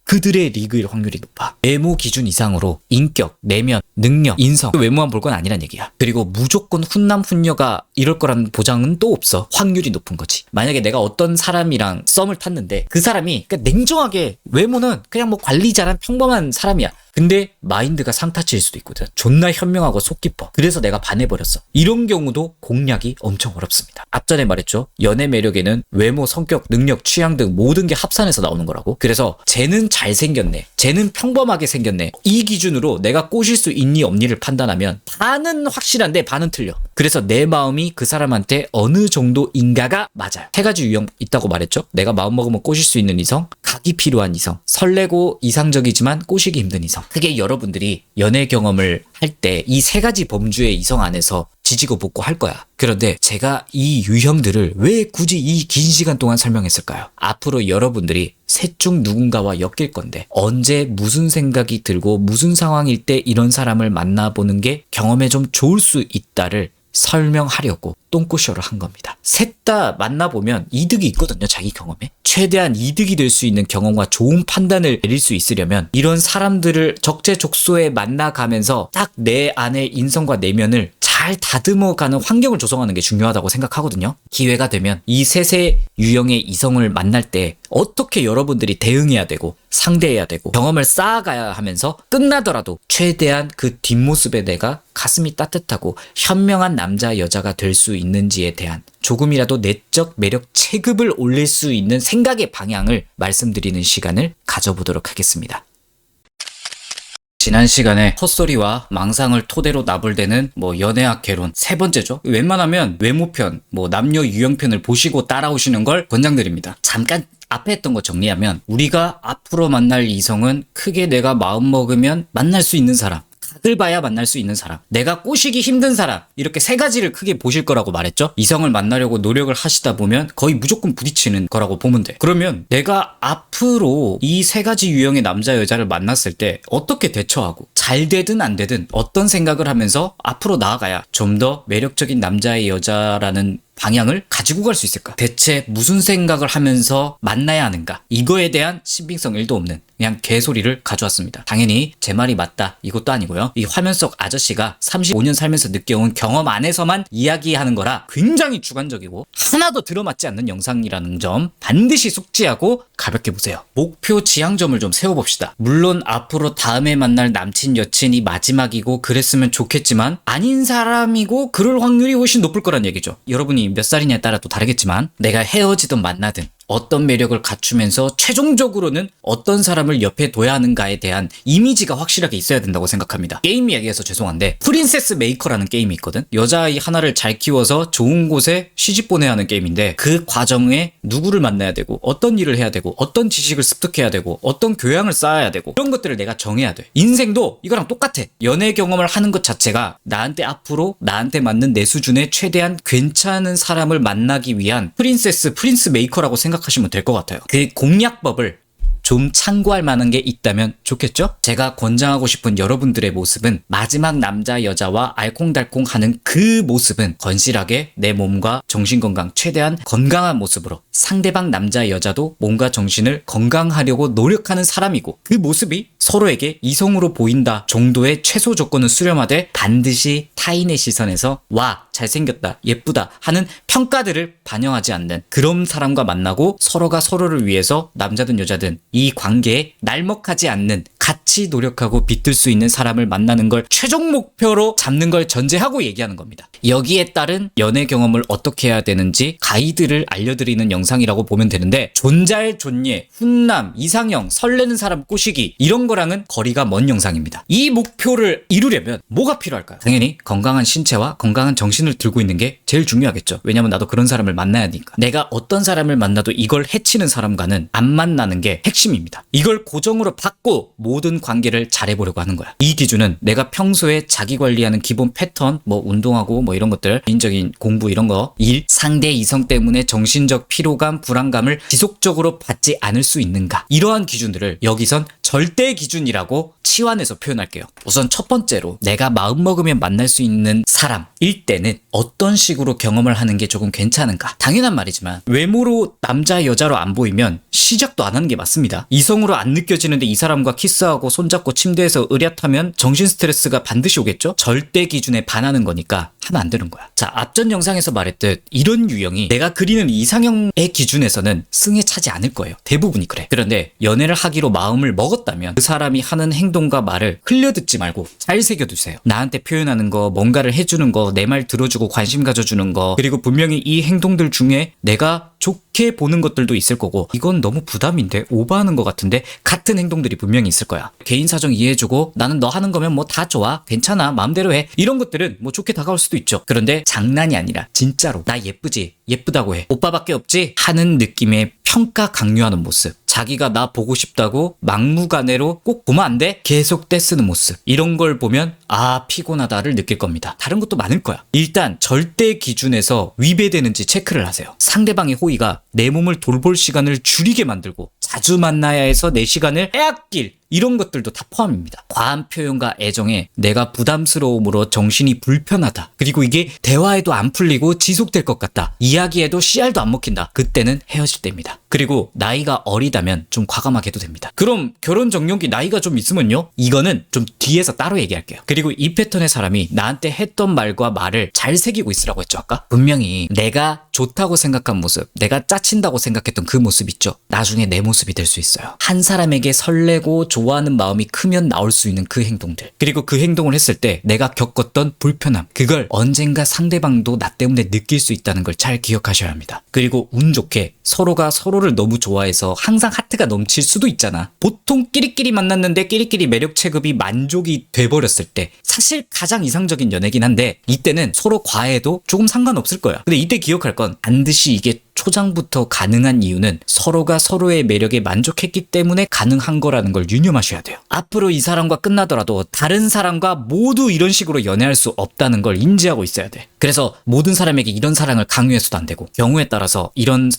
그들의 리그일 확률이 높아. 외모 기준 이상으로 인격, 내면, 능력, 인성, 외모만 볼 건 아니란 얘기야. 그리고 무조건 훈남 훈녀가 이럴 거라는 보장은 또 없어. 확률이 높은 거지. 만약에 내가 어떤 사람이랑 썸을 탔는데 그 사람이 그러니까 냉정하게 외모는 그냥 뭐 관리 잘한 평범한 사람이야. 근데 마인드가 상타치일 수도 있거든. 존나 현명하고 속 깊어. 그래서 내가 반해버렸어. 이런 경우도 공략이 엄청 어렵습니다. 앞전에 말했죠. 연애 매력에는 외모, 성격, 능력, 취향 등 모든 게 합산해서 나오는 거라고. 그래서 쟤는 잘생겼네, 쟤는 평범하게 생겼네, 이 기준으로 내가 꼬실 수 있니 없니를 판단하면 반은 확실한데 반은 틀려. 그래서 내 마음이 그 사람한테 어느 정도인가가 맞아요. 세 가지 유형 있다고 말했죠. 내가 마음 먹으면 꼬실 수 있는 이성, 각이 필요한 이성, 설레고 이상적이지만 꼬시기 힘든 이성. 그게 여러분들이 연애 경험을 할 때 이 세 가지 범주의 이성 안에서 지지고 볶고 할 거야. 그런데 제가 이 유형들을 왜 굳이 이 긴 시간 동안 설명했을까요? 앞으로 여러분들이 셋 중 누군가와 엮일 건데 언제 무슨 생각이 들고 무슨 상황일 때 이런 사람을 만나보는 게 경험에 좀 좋을 수 있다를 설명하려고 똥꼬쇼를 한 겁니다. 셋 다 만나보면 이득이 있거든요. 자기 경험에. 최대한 이득이 될 수 있는 경험과 좋은 판단을 내릴 수 있으려면 이런 사람들을 적재적소에 만나가면서 딱 내 안의 인성과 내면을 잘 다듬어가는 환경을 조성하는 게 중요하다고 생각하거든요. 기회가 되면 이 셋의 유형의 이성을 만날 때 어떻게 여러분들이 대응해야 되고 상대해야 되고 경험을 쌓아가야 하면서 끝나더라도 최대한 그 뒷모습에 내가 가슴이 따뜻하고 현명한 남자 여자가 될 수 있는지에 대한 조금이라도 내적 매력 체급을 올릴 수 있는 생각의 방향을 말씀드리는 시간을 가져보도록 하겠습니다. 지난 시간에 헛소리와 망상을 토대로 나불대는 연애학 개론 세 번째죠. 웬만하면 외모편, 남녀 유형편을 보시고 따라오시는 걸 권장드립니다. 잠깐 앞에 했던 거 정리하면 우리가 앞으로 만날 이성은 크게 내가 마음먹으면 만날 수 있는 사람, 각을 봐야 만날 수 있는 사람, 내가 꼬시기 힘든 사람, 이렇게 세 가지를 크게 보실 거라고 말했죠. 이성을 만나려고 노력을 하시다 보면 거의 무조건 부딪히는 거라고 보면 돼. 그러면 내가 앞으로 이 세 가지 유형의 남자 여자를 만났을 때 어떻게 대처하고 잘 되든 안 되든 어떤 생각을 하면서 앞으로 나아가야 좀 더 매력적인 남자의 여자라는 방향을 가지고 갈 수 있을까? 대체 무슨 생각을 하면서 만나야 하는가? 이거에 대한 신빙성 1도 없는 그냥 개소리를 가져왔습니다. 당연히 제 말이 맞다 이것도 아니고요. 이 화면 속 아저씨가 35년 살면서 느껴온 경험 안에서만 이야기하는 거라 굉장히 주관적이고 하나도 들어맞지 않는 영상이라는 점 반드시 숙지하고 가볍게 보세요. 목표 지향점을 좀 세워봅시다. 물론 앞으로 다음에 만날 남친 여친이 마지막이고 그랬으면 좋겠지만 아닌 사람이고 그럴 확률이 훨씬 높을 거란 얘기죠. 여러분이 몇 살이냐에 따라 또 다르겠지만 내가 헤어지든 만나든 어떤 매력을 갖추면서 최종적으로는 어떤 사람을 옆에 둬야 하는가에 대한 이미지가 확실하게 있어야 된다고 생각합니다. 게임 이야기해서 죄송한데 프린세스 메이커라는 게임이 있거든. 여자아이 하나를 잘 키워서 좋은 곳에 시집 보내야 하는 게임인데 그 과정에 누구를 만나야 되고 어떤 일을 해야 되고 어떤 지식을 습득해야 되고 어떤 교양을 쌓아야 되고 이런 것들을 내가 정해야 돼. 인생도 이거랑 똑같아. 연애 경험을 하는 것 자체가 나한테 앞으로 나한테 맞는 내 수준의 최대한 괜찮은 사람을 만나기 위한 프린스 메이커라고 생각하시면 될 것 같아요. 그 공략법을 좀 참고할 만한 게 있다면 좋겠죠? 제가 권장하고 싶은 여러분들의 모습은 마지막 남자 여자와 알콩달콩하는 그 모습은 건실하게 내 몸과 정신건강 최대한 건강한 모습으로 상대방 남자 여자도 몸과 정신을 건강하려고 노력하는 사람이고 그 모습이 서로에게 이성으로 보인다 정도의 최소 조건은 수렴하되 반드시 타인의 시선에서 와 잘생겼다 예쁘다 하는 평가들을 반영하지 않는 그런 사람과 만나고 서로가 서로를 위해서 남자든 여자든 이 관계에 날먹하지 않는 같이 노력하고 비틀 수 있는 사람을 만나는 걸 최종 목표로 잡는 걸 전제하고 얘기하는 겁니다. 여기에 따른 연애 경험을 어떻게 해야 되는지 가이드를 알려드리는 영상이라고 보면 되는데 존잘 존예, 훈남, 이상형, 설레는 사람 꼬시기 이런 거랑은 거리가 먼 영상입니다. 이 목표를 이루려면 뭐가 필요할까요? 당연히 건강한 신체와 건강한 정신을 들고 있는 게 제일 중요하겠죠. 왜냐면 나도 그런 사람을 만나야 하니까. 내가 어떤 사람을 만나도 이걸 해치는 사람과는 안 만나는 게 핵심입니다. 이걸 고정으로 받고 모든 관계를 잘해보려고 하는 거야. 이 기준은 내가 평소에 자기 관리하는 기본 패턴, 운동하고 이런 것들, 개인적인 공부 이런 거, 일, 상대 이성 때문에 정신적 피로감, 불안감을 지속적으로 받지 않을 수 있는가. 이러한 기준들을 여기선 절대 기준이라고 치환해서 표현할게요. 우선 첫 번째로 내가 마음먹으면 만날 수 있는 사람일 때는 어떤 식으로 경험을 하는 게 조금 괜찮은가. 당연한 말이지만 외모로 남자 여자로 안 보이면 시작도 안 하는 게 맞습니다. 이성으로 안 느껴지는데 이 사람과 키스하고 손잡고 침대에서 으랴하면 정신 스트레스가 반드시 오겠죠? 절대 기준에 반하는 거니까 하면 안 되는 거야. 자, 앞전 영상에서 말했듯 이런 유형이 내가 그리는 이상형의 기준에서는 승에 차지 않을 거예요. 대부분이 그래. 그런데 연애를 하기로 마음을 먹었다면 그 사람이 하는 행동과 말을 흘려듣지 말고 잘 새겨두세요. 나한테 표현하는 거, 뭔가를 해주는 거, 내 말 들어주고 관심 가져주는 거, 그리고 분명히 이 행동들 중에 내가 좋게 보는 것들도 있을 거고 이건 너무 부담인데 오버하는 것 같은데 같은 행동들이 분명히 있을 거야. 개인 사정 이해해주고 나는 너 하는 거면 다 좋아 괜찮아 마음대로 해 이런 것들은 좋게 다가올 수도 있죠. 그런데 장난이 아니라 진짜로 나 예쁘지 예쁘다고 해 오빠밖에 없지 하는 느낌의 평가 강요하는 모습, 자기가 나 보고 싶다고 막무가내로 꼭 보면 안 돼? 계속 떼쓰는 모습 이런 걸 보면 아 피곤하다를 느낄 겁니다. 다른 것도 많을 거야. 일단 절대 기준에서 위배되는지 체크를 하세요. 상대방의 호의가 내 몸을 돌볼 시간을 줄이게 만들고 자주 만나야 해서 내 시간을 빼앗길 이런 것들도 다 포함입니다. 과한 표현과 애정에 내가 부담스러움으로 정신이 불편하다. 그리고 이게 대화에도 안 풀리고 지속될 것 같다. 이야기에도 씨알도 안 먹힌다. 그때는 헤어질 때입니다. 그리고 나이가 어리다면 좀 과감하게 해도 됩니다. 그럼 결혼 적령기 나이가 좀 있으면요? 이거는 좀 뒤에서 따로 얘기할게요. 그리고 이 패턴의 사람이 나한테 했던 말과 말을 잘 새기고 있으라고 했죠, 아까? 분명히 내가 좋다고 생각한 모습, 내가 짜친다고 생각했던 그 모습 있죠? 나중에 내 모습이 될 수 있어요. 한 사람에게 설레고 좋아하는 마음이 크면 나올 수 있는 그 행동들. 그리고 그 행동을 했을 때 내가 겪었던 불편함. 그걸 언젠가 상대방도 나 때문에 느낄 수 있다는 걸 잘 기억하셔야 합니다. 그리고 운 좋게 서로가 서로를 너무 좋아해서 항상 하트가 넘칠 수도 있잖아. 보통 끼리끼리 만났는데 끼리끼리 매력 체급이 만족이 돼버렸을 때 사실 가장 이상적인 연애긴 한데 이때는 서로 과해도 조금 상관없을 거야. 근데 이때 기억할 건 반드시 이게 초장부터 가능한 이유는 서로가 서로의 매력에 만족했기 때문에 가능한 거라는 걸 유념하셔야 돼요. 앞으로 이 사람과 끝나더라도 다른 사람과 모두 이런 식으로 연애할 수 없다는 걸 인지하고 있어야 돼. 그래서 모든 사람에게 이런 사랑을 강요해서도 안 되고 경우에 따라서 이런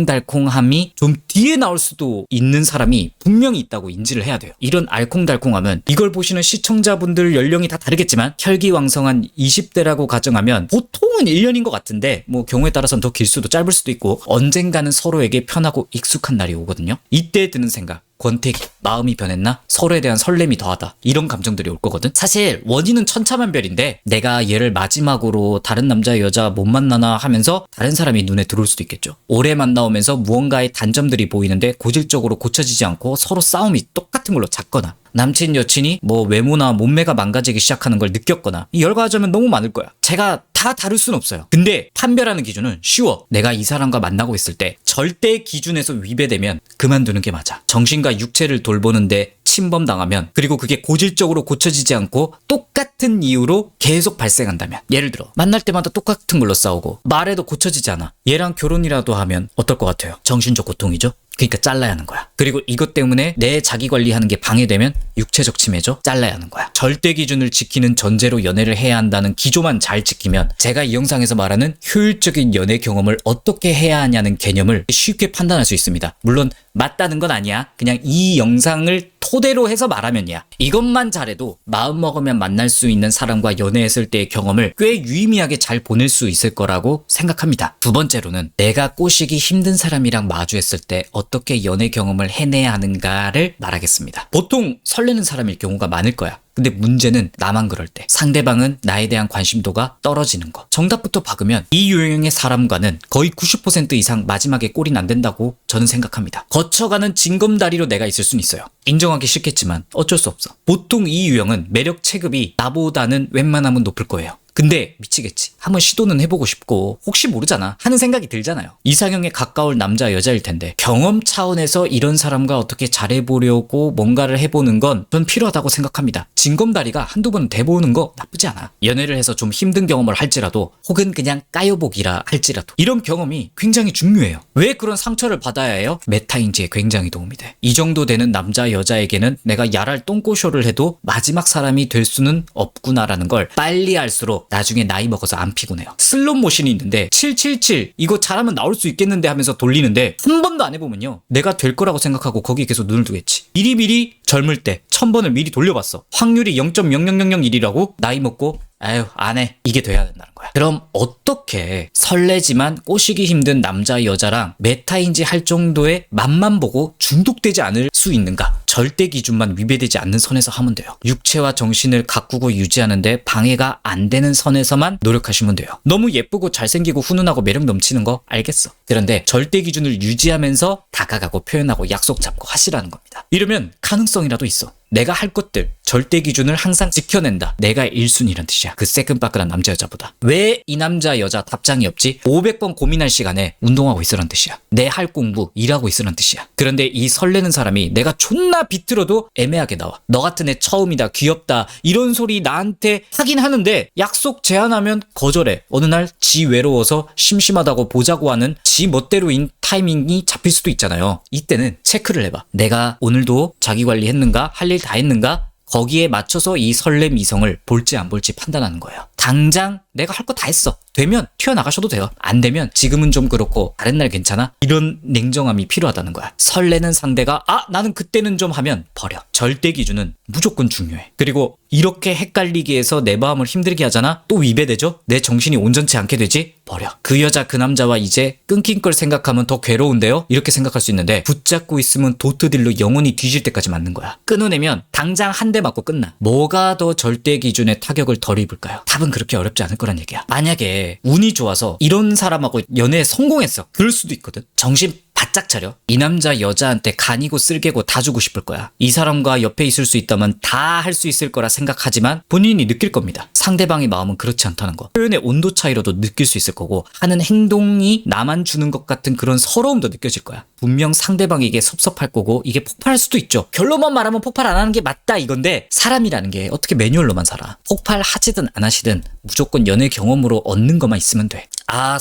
알콩달콩함이 좀 뒤에 나올 수도 있는 사람이 분명히 있다고 인지를 해야 돼요. 이런 알콩달콩함은 이걸 보시는 시청자분들 연령이 다 다르겠지만 혈기왕성한 20대라고 가정하면 보통은 1년인 것 같은데 뭐 경우에 따라서는 더 길 수도 짧을 수도 있고 언젠가는 서로에게 편하고 익숙한 날이 오거든요. 이때 드는 생각, 권태기, 마음이 변했나? 서로에 대한 설렘이 더하다. 이런 감정들이 올 거거든. 사실 원인은 천차만별인데 내가 얘를 마지막으로 다른 남자 여자 못 만나나 하면서 다른 사람이 눈에 들어올 수도 있겠죠. 오래 만나오면서 무언가의 단점들이 보이는데 고질적으로 고쳐지지 않고 서로 싸움이 똑같은 걸로 잦거나 남친 여친이 뭐 외모나 몸매가 망가지기 시작하는 걸 느꼈거나 이 열거하자면 너무 많을 거야. 제가 다 다룰 순 없어요. 근데 판별하는 기준은 쉬워. 내가 이 사람과 만나고 있을 때 절대 기준에서 위배되면 그만두는 게 맞아. 정신과 육체를 돌보는데 침범당하면 그리고 그게 고질적으로 고쳐지지 않고 똑같은 이유로 계속 발생한다면 예를 들어 만날 때마다 똑같은 걸로 싸우고 말해도 고쳐지지 않아. 얘랑 결혼이라도 하면 어떨 것 같아요? 정신적 고통이죠? 그러니까 잘라야 하는 거야. 그리고 이것 때문에 내 자기 관리하는 게 방해되면 육체적 침해죠. 잘라야 하는 거야. 절대 기준을 지키는 전제로 연애를 해야 한다는 기조만 잘 지키면 제가 이 영상에서 말하는 효율적인 연애 경험을 어떻게 해야 하냐는 개념을 쉽게 판단할 수 있습니다. 물론 맞다는 건 아니야. 그냥 이 영상을 토대로 해서 말하면이야. 이것만 잘해도 마음먹으면 만날 수 있는 사람과 연애했을 때의 경험을 꽤 유의미하게 잘 보낼 수 있을 거라고 생각합니다. 두 번째로는 내가 꼬시기 힘든 사람이랑 마주했을 때 어떻게 연애 경험을 해내야 하는가를 말하겠습니다. 보통 설레는 사람일 경우가 많을 거야. 근데 문제는 나만 그럴 때 상대방은 나에 대한 관심도가 떨어지는 거. 정답부터 박으면 이 유형의 사람과는 거의 90% 이상 마지막에 꼴이 안 된다고 저는 생각합니다. 거쳐가는 징검다리로 내가 있을 수는 있어요. 인정하기 싫겠지만 어쩔 수 없어. 보통 이 유형은 매력 체급이 나보다는 웬만하면 높을 거예요. 근데 미치겠지. 한번 시도는 해보고 싶고 혹시 모르잖아 하는 생각이 들잖아요. 이상형에 가까울 남자 여자일 텐데 경험 차원에서 이런 사람과 어떻게 잘해보려고 뭔가를 해보는 건 전 필요하다고 생각합니다. 징검다리가 한두 번 돼보는 거 나쁘지 않아. 연애를 해서 좀 힘든 경험을 할지라도 혹은 그냥 까여보기라 할지라도 이런 경험이 굉장히 중요해요. 왜 그런 상처를 받아야 해요? 메타인지에 굉장히 도움이 돼. 이 정도 되는 남자 여자에게는 내가 야랄 똥꼬쇼를 해도 마지막 사람이 될 수는 없구나라는 걸 빨리 알수록 나중에 나이 먹어서 안 피곤해요. 슬롯 모션이 있는데 777 이거 잘하면 나올 수 있겠는데 하면서 돌리는데 한 번도 안 해보면요 내가 될 거라고 생각하고 거기에 계속 눈을 두겠지. 미리 젊을 때 1000번을 미리 돌려봤어. 확률이 0.00001이라고 나이 먹고 아유 안 해. 이게 돼야 된다는 거야. 그럼 어떻게 설레지만 꼬시기 힘든 남자 여자랑 메타인지 할 정도의 맛만 보고 중독되지 않을 수 있는가? 절대 기준만 위배되지 않는 선에서 하면 돼요. 육체와 정신을 가꾸고 유지하는데 방해가 안 되는 선에서만 노력하시면 돼요. 너무 예쁘고 잘생기고 훈훈하고 매력 넘치는 거 알겠어. 그런데 절대 기준을 유지하면서 다가가고 표현하고 약속 잡고 하시라는 겁니다. 이러면 가능성이라도 있어. 내가 할 것들 절대 기준을 항상 지켜낸다. 내가 1순위란 뜻이야. 그 새끈빠끈한 남자 여자보다. 왜 이 남자 여자 답장이 없지? 500번 고민할 시간에 운동하고 있으란 뜻이야. 내 할 공부 일하고 있으란 뜻이야. 그런데 이 설레는 사람이 내가 존나 비틀어도 애매하게 나와. 너 같은 애 처음이다 귀엽다 이런 소리 나한테 하긴 하는데 약속 제안하면 거절해. 어느 날 지 외로워서 심심하다고 보자고 하는 지 멋대로인 타이밍이 잡힐 수도 있잖아요. 이때는 체크를 해봐. 내가 오늘도 자기관리 했는가? 할 일 다 했는가? 거기에 맞춰서 이 설렘 이성을 볼지 안 볼지 판단하는 거예요. 당장 내가 할 거 다 했어. 되면 튀어나가셔도 돼요. 안 되면 지금은 좀 그렇고 다른 날 괜찮아? 이런 냉정함이 필요하다는 거야. 설레는 상대가 나는 그때는 좀 하면 버려. 절대 기준은 무조건 중요해. 그리고 이렇게 헷갈리게 해서 내 마음을 힘들게 하잖아? 또 위배되죠? 내 정신이 온전치 않게 되지? 버려. 그 여자 그 남자와 이제 끊긴 걸 생각하면 더 괴로운데요? 이렇게 생각할 수 있는데 붙잡고 있으면 도트딜로 영원히 뒤질 때까지 맞는 거야. 끊어내면 당장 한 대 맞고 끝나. 뭐가 더 절대 기준의 타격을 덜 입을까요? 답은 그렇게 어렵지 않을 거란 얘기야. 만약에 운이 좋아서 이런 사람하고 연애에 성공했어. 그럴 수도 있거든. 정신 바짝 차려. 이 남자 여자한테 간이고 쓸개고 다 주고 싶을 거야. 이 사람과 옆에 있을 수 있다면 다 할 수 있을 거라 생각하지만 본인이 느낄 겁니다. 상대방의 마음은 그렇지 않다는 거. 표현의 온도 차이로도 느낄 수 있을 거고 하는 행동이 나만 주는 것 같은 그런 서러움도 느껴질 거야. 분명 상대방에게 섭섭할 거고 이게 폭발할 수도 있죠. 결론만 말하면 폭발 안 하는 게 맞다 이건데 사람이라는 게 어떻게 매뉴얼로만 살아. 폭발하시든 안 하시든 무조건 연애 경험으로 얻는 것만 있으면 돼.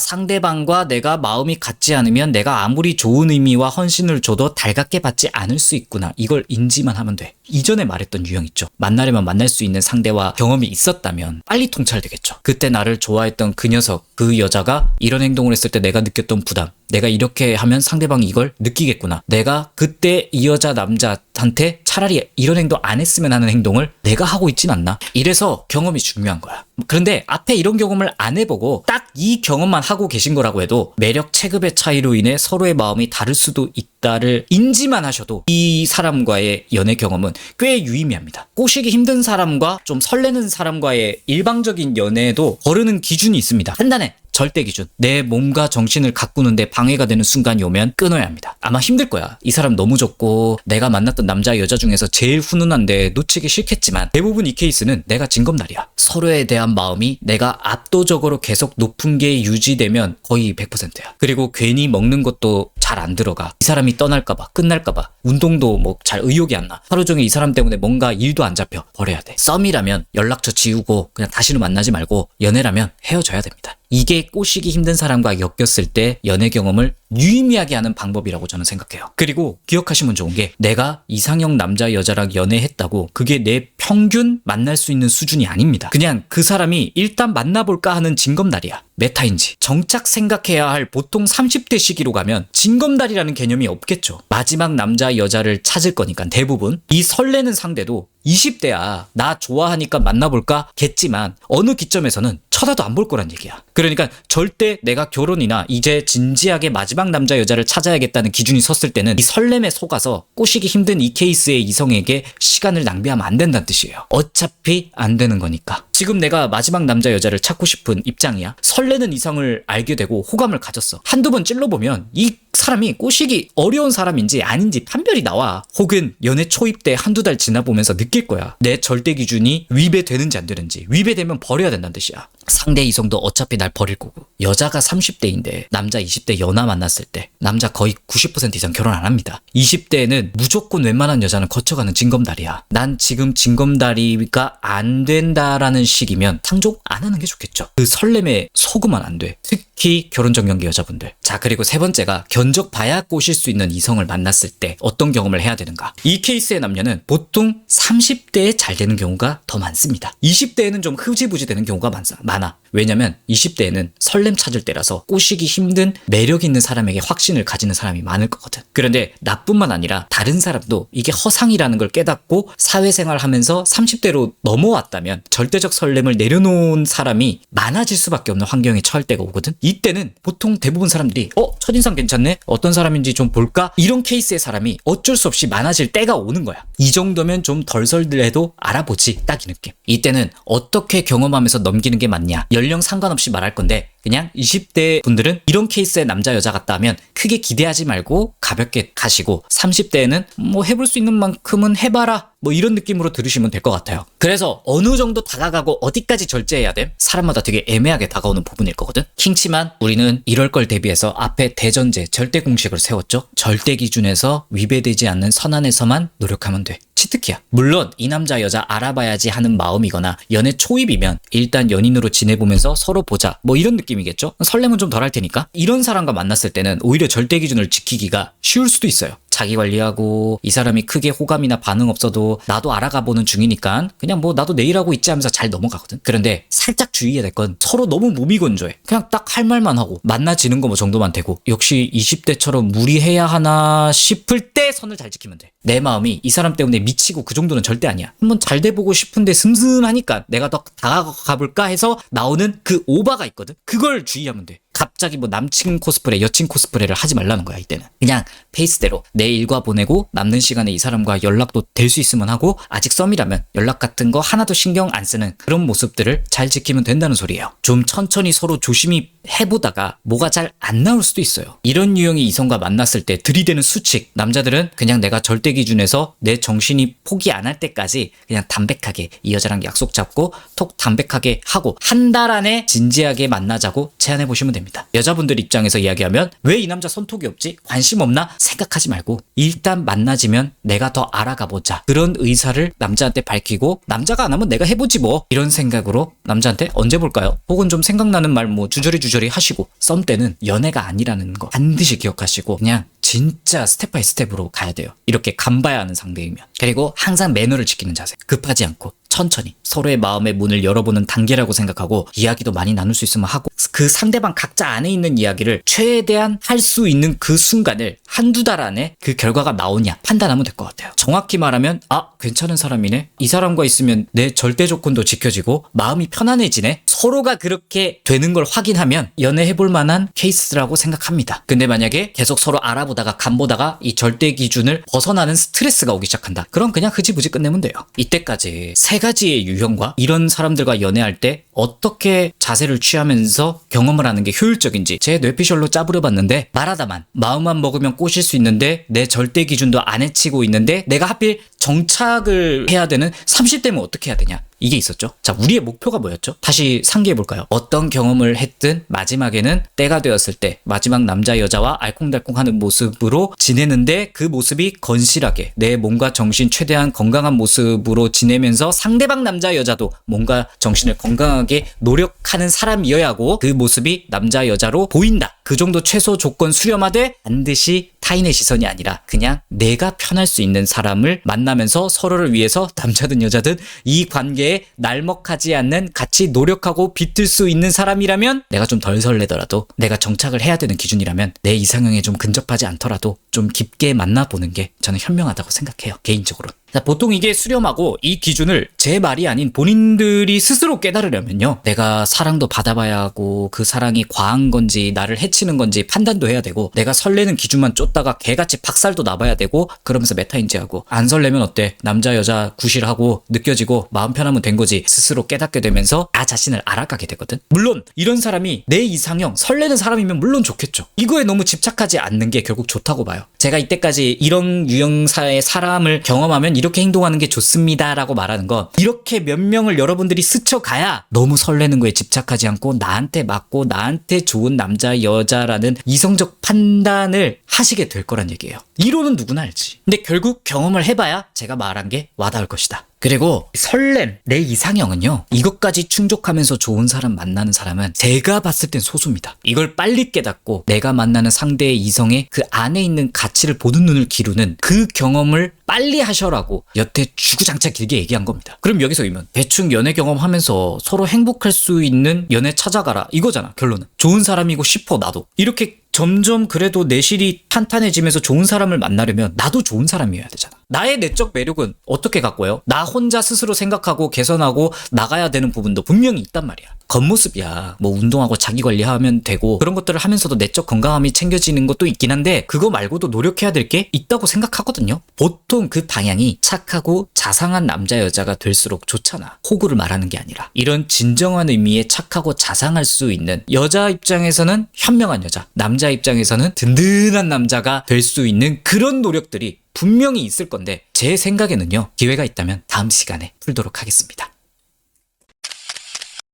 상대방과 내가 마음이 같지 않으면 내가 아무리 좋은 의미와 헌신을 줘도 달갑게 받지 않을 수 있구나. 이걸 인지만 하면 돼. 이전에 말했던 유형 있죠. 만나려면 만날 수 있는 상대와 경험이 있었다면 빨리 통찰되겠죠. 그때 나를 좋아했던 그 녀석, 그 여자가 이런 행동을 했을 때 내가 느꼈던 부담. 내가 이렇게 하면 상대방이 이걸 느끼겠구나. 내가 그때 이 여자 남자한테 차라리 이런 행동 안 했으면 하는 행동을 내가 하고 있진 않나. 이래서 경험이 중요한 거야. 그런데 앞에 이런 경험을 안 해보고 딱 이 경험만 하고 계신 거라고 해도 매력 체급의 차이로 인해 서로의 마음이 다를 수도 있다를 인지만 하셔도 이 사람과의 연애 경험은 꽤 유의미합니다. 꼬시기 힘든 사람과 좀 설레는 사람과의 일방적인 연애에도 거르는 기준이 있습니다. 판단해. 절대 기준. 내 몸과 정신을 가꾸는데 방해가 되는 순간이 오면 끊어야 합니다. 아마 힘들 거야. 이 사람 너무 좋고 내가 만났던 남자 여자 중에서 제일 훈훈한데 놓치기 싫겠지만 대부분 이 케이스는 내가 징검다리야. 서로에 대한 마음이 내가 압도적으로 계속 높은 게 유지되면 거의 100%야. 그리고 괜히 먹는 것도 잘 안 들어가. 이 사람이 떠날까봐 끝날까봐 운동도 뭐 잘 의욕이 안 나. 하루 종일 이 사람 때문에 뭔가 일도 안 잡혀. 버려야 돼. 썸이라면 연락처 지우고 그냥 다시는 만나지 말고 연애라면 헤어져야 됩니다. 이게 꼬시기 힘든 사람과 엮였을 때 연애 경험을 유의미하게 하는 방법이라고 저는 생각해요. 그리고 기억하시면 좋은 게 내가 이상형 남자 여자랑 연애했다고 그게 내 평균 만날 수 있는 수준이 아닙니다. 그냥 그 사람이 일단 만나볼까 하는 징검다리야. 메타인지 정착 생각해야 할 보통 30대 시기로 가면 징검다리라는 개념이 없겠죠. 마지막 남자 여자를 찾을 거니까 대부분 이 설레는 상대도 20대야. 나 좋아하니까 만나볼까? 겠지만 어느 기점에서는 쳐다도 안 볼 거란 얘기야. 그러니까 절대 내가 결혼이나 이제 진지하게 마지막 남자 여자를 찾아야겠다는 기준이 섰을 때는 이 설렘에 속아서 꼬시기 힘든 이 케이스의 이성에게 시간을 낭비하면 안 된다는 뜻이에요. 어차피 안 되는 거니까. 지금 내가 마지막 남자 여자를 찾고 싶은 입장이야. 설레는 이성을 알게 되고 호감을 가졌어. 한두 번 찔러보면 이 사람이 꼬시기 어려운 사람인지 아닌지 판별이 나와. 혹은 연애 초입 때 한두 달 지나보면서 느낄 거야. 내 절대 기준이 위배되는지 안 되는지. 위배되면 버려야 된다는 뜻이야. 상대 이성도 어차피 날 버릴 거고. 여자가 30대인데 남자 20대 연하 만났을 때 남자 거의 90% 이상 결혼 안 합니다. 20대에는 무조건 웬만한 여자는 거쳐가는 징검다리야. 난 지금 징검다리가 안 된다라는 시기면 상종 안 하는 게 좋겠죠. 그 설렘에 속으면 안 돼. 특히 결혼정년기 여자분들. 자, 그리고 세 번째가 견적 봐야 꼬실 수 있는 이성을 만났을 때 어떤 경험을 해야 되는가. 이 케이스의 남녀는 보통 30대에 잘 되는 경우가 더 많습니다. 20대에는 좀 흐지부지 되는 경우가 많아. 왜냐면 20대에는 설렘 찾을 때라서 꼬시기 힘든 매력 있는 사람에게 확신을 가지는 사람이 많을 거거든. 그런데 나뿐만 아니라 다른 사람도 이게 허상이라는 걸 깨닫고 사회생활하면서 30대로 넘어왔다면 절대적 설렘을 내려놓은 사람이 많아질 수밖에 없는 환경에 처할 때가 오거든. 이때는 보통 대부분 사람들이 첫인상 괜찮네? 어떤 사람인지 좀 볼까? 이런 케이스의 사람이 어쩔 수 없이 많아질 때가 오는 거야. 이 정도면 좀 덜 설레도 알아보지. 딱 이 느낌. 이때는 어떻게 경험하면서 넘기는 게 맞냐? 연령 상관없이 말할 건데 그냥 20대 분들은 이런 케이스의 남자 여자 같다 하면 크게 기대하지 말고 가볍게 가시고 30대에는 뭐 해볼 수 있는 만큼은 해봐라 뭐 이런 느낌으로 들으시면 될 것 같아요. 그래서 어느 정도 다가가고 어디까지 절제해야 돼? 사람마다 되게 애매하게 다가오는 부분일 거거든. 킹치만 우리는 이럴 걸 대비해서 앞에 대전제 절대 공식을 세웠죠. 절대 기준에서 위배되지 않는 선안에서만 노력하면 돼. 치트키야. 물론 이 남자 여자 알아봐야지 하는 마음이거나 연애 초입이면 일단 연인으로 지내보면서 서로 보자 뭐 이런 느낌이겠죠. 설렘은 좀 덜 할 테니까. 이런 사람과 만났을 때는 오히려 절대 기준을 지키기가 쉬울 수도 있어요. 자기 관리하고 이 사람이 크게 호감이나 반응 없어도 나도 알아가 보는 중이니까 그냥 뭐 나도 내일 하고 있지 하면서 잘 넘어가거든. 그런데 살짝 주의해야 될 건 서로 너무 무미건조해. 그냥 딱 할 말만 하고 만나지는 거 뭐 정도만 되고 역시 20대처럼 무리해야 하나 싶을 때 선을 잘 지키면 돼. 내 마음이 이 사람 때문에 미치고 그 정도는 절대 아니야. 한번 잘 돼보고 싶은데 슴슴하니까 내가 더 다가가볼까 해서 나오는 그 오바가 있거든. 그걸 주의하면 돼. 갑자기 뭐 남친 코스프레, 여친 코스프레를 하지 말라는 거야, 이때는. 그냥 페이스대로 내 일과 보내고 남는 시간에 이 사람과 연락도 될 수 있으면 하고 아직 썸이라면 연락 같은 거 하나도 신경 안 쓰는 그런 모습들을 잘 지키면 된다는 소리예요. 좀 천천히 서로 조심히 해보다가 뭐가 잘 안 나올 수도 있어요. 이런 유형의 이성과 만났을 때 들이대는 수칙. 남자들은 그냥 내가 절대 기준에서 내 정신이 포기 안 할 때까지 그냥 담백하게 이 여자랑 약속 잡고 톡 담백하게 하고 한 달 안에 진지하게 만나자고 제안해 보시면 됩니다. 여자분들 입장에서 이야기하면 왜 이 남자 손톱이 없지? 관심 없나? 생각하지 말고 일단 만나지면 내가 더 알아가 보자. 그런 의사를 남자한테 밝히고 남자가 안 하면 내가 해보지 뭐. 이런 생각으로 남자한테 언제 볼까요? 혹은 좀 생각나는 말 뭐 주저리 하시고 썸 때는 연애가 아니라는 거 반드시 기억하시고 그냥 진짜 스텝 바이 스텝으로 가야 돼요. 이렇게 간봐야 하는 상대이면. 그리고 항상 매너를 지키는 자세. 급하지 않고 천천히 서로의 마음의 문을 열어보는 단계라고 생각하고 이야기도 많이 나눌 수 있으면 하고 그 상대방 각자 안에 있는 이야기를 최대한 할 수 있는 그 순간을 한두 달 안에 그 결과가 나오냐 판단하면 될 것 같아요. 정확히 말하면 괜찮은 사람이네. 이 사람과 있으면 내 절대 조건도 지켜지고 마음이 편안해지네. 서로가 그렇게 되는 걸 확인하면 연애해볼 만한 케이스라고 생각합니다. 근데 만약에 계속 서로 알아보다가 간보다가 이 절대 기준을 벗어나는 스트레스가 오기 시작한다. 그럼 그냥 흐지부지 끝내면 돼요. 이때까지 세 가지의 유형과 이런 사람들과 연애할 때 어떻게 자세를 취하면서 경험을 하는 게 효율적인지 제 뇌피셜로 짜부려봤는데 말하다만 마음만 먹으면 꼬실 수 있는데 내 절대 기준도 안 해치고 있는데 내가 하필 정착을 해야 되는 30대면 어떻게 해야 되냐 이게 있었죠. 자, 우리의 목표가 뭐였죠? 다시 상기해볼까요? 어떤 경험을 했든 마지막에는 때가 되었을 때 마지막 남자 여자와 알콩달콩하는 모습으로 지내는데 그 모습이 건실하게 내 몸과 정신 최대한 건강한 모습으로 지내면서 상대방 남자 여자도 몸과 정신을 건강하게 노력하는 사람이어야 하고 그 모습이 남자 여자로 보인다. 그 정도 최소 조건 수렴하되 반드시 타인의 시선이 아니라 그냥 내가 편할 수 있는 사람을 만나면서 서로를 위해서 남자든 여자든 이 관계에 날먹하지 않는 같이 노력하고 비틀 수 있는 사람이라면 내가 좀 덜 설레더라도 내가 정착을 해야 되는 기준이라면 내 이상형에 좀 근접하지 않더라도 좀 깊게 만나보는 게 저는 현명하다고 생각해요. 개인적으로. 보통 이게 수렴하고 이 기준을 제 말이 아닌 본인들이 스스로 깨달으려면요. 내가 사랑도 받아봐야 하고 그 사랑이 과한 건지 나를 해치는 건지 판단도 해야 되고 내가 설레는 기준만 쫓다가 개같이 박살도 나봐야 되고 그러면서 메타인지하고 안 설레면 어때? 남자 여자 구실하고 느껴지고 마음 편하면 된 거지. 스스로 깨닫게 되면서 나 자신을 알아가게 되거든. 물론 이런 사람이 내 이상형 설레는 사람이면 물론 좋겠죠. 이거에 너무 집착하지 않는 게 결국 좋다고 봐요. 제가 이때까지 이런 유형사의 사람을 경험하면 이렇게 행동하는 게 좋습니다 라고 말하는 건 이렇게 몇 명을 여러분들이 스쳐가야 너무 설레는 거에 집착하지 않고 나한테 맞고 나한테 좋은 남자 여자라는 이성적 판단을 하시게 될 거란 얘기예요. 이론은 누구나 알지. 근데 결국 경험을 해봐야 제가 말한 게 와닿을 것이다. 그리고 설렘, 내 이상형은요. 이것까지 충족하면서 좋은 사람 만나는 사람은 제가 봤을 땐 소수입니다. 이걸 빨리 깨닫고 내가 만나는 상대의 이성의 그 안에 있는 가치를 보는 눈을 기르는 그 경험을 빨리 하셔라고 여태 주구장창 길게 얘기한 겁니다. 그럼 여기서 이면 대충 연애 경험하면서 서로 행복할 수 있는 연애 찾아가라 이거잖아. 결론은. 좋은 사람이고 싶어 나도. 이렇게 점점 그래도 내실이 탄탄해지면서 좋은 사람을 만나려면 나도 좋은 사람이어야 되잖아. 나의 내적 매력은 어떻게 갖고요? 나 혼자 스스로 생각하고 개선하고 나가야 되는 부분도 분명히 있단 말이야. 겉모습이야. 뭐 운동하고 자기 관리하면 되고 그런 것들을 하면서도 내적 건강함이 챙겨지는 것도 있긴 한데 그거 말고도 노력해야 될 게 있다고 생각하거든요. 보통 그 방향이 착하고 자상한 남자 여자가 될수록 좋잖아. 호구를 말하는 게 아니라. 이런 진정한 의미의 착하고 자상할 수 있는 여자 입장에서는 현명한 여자, 남자 입장에서는 든든한 남자가 될 수 있는 그런 노력들이 분명히 있을 건데 제 생각에는요. 기회가 있다면 다음 시간에 풀도록 하겠습니다.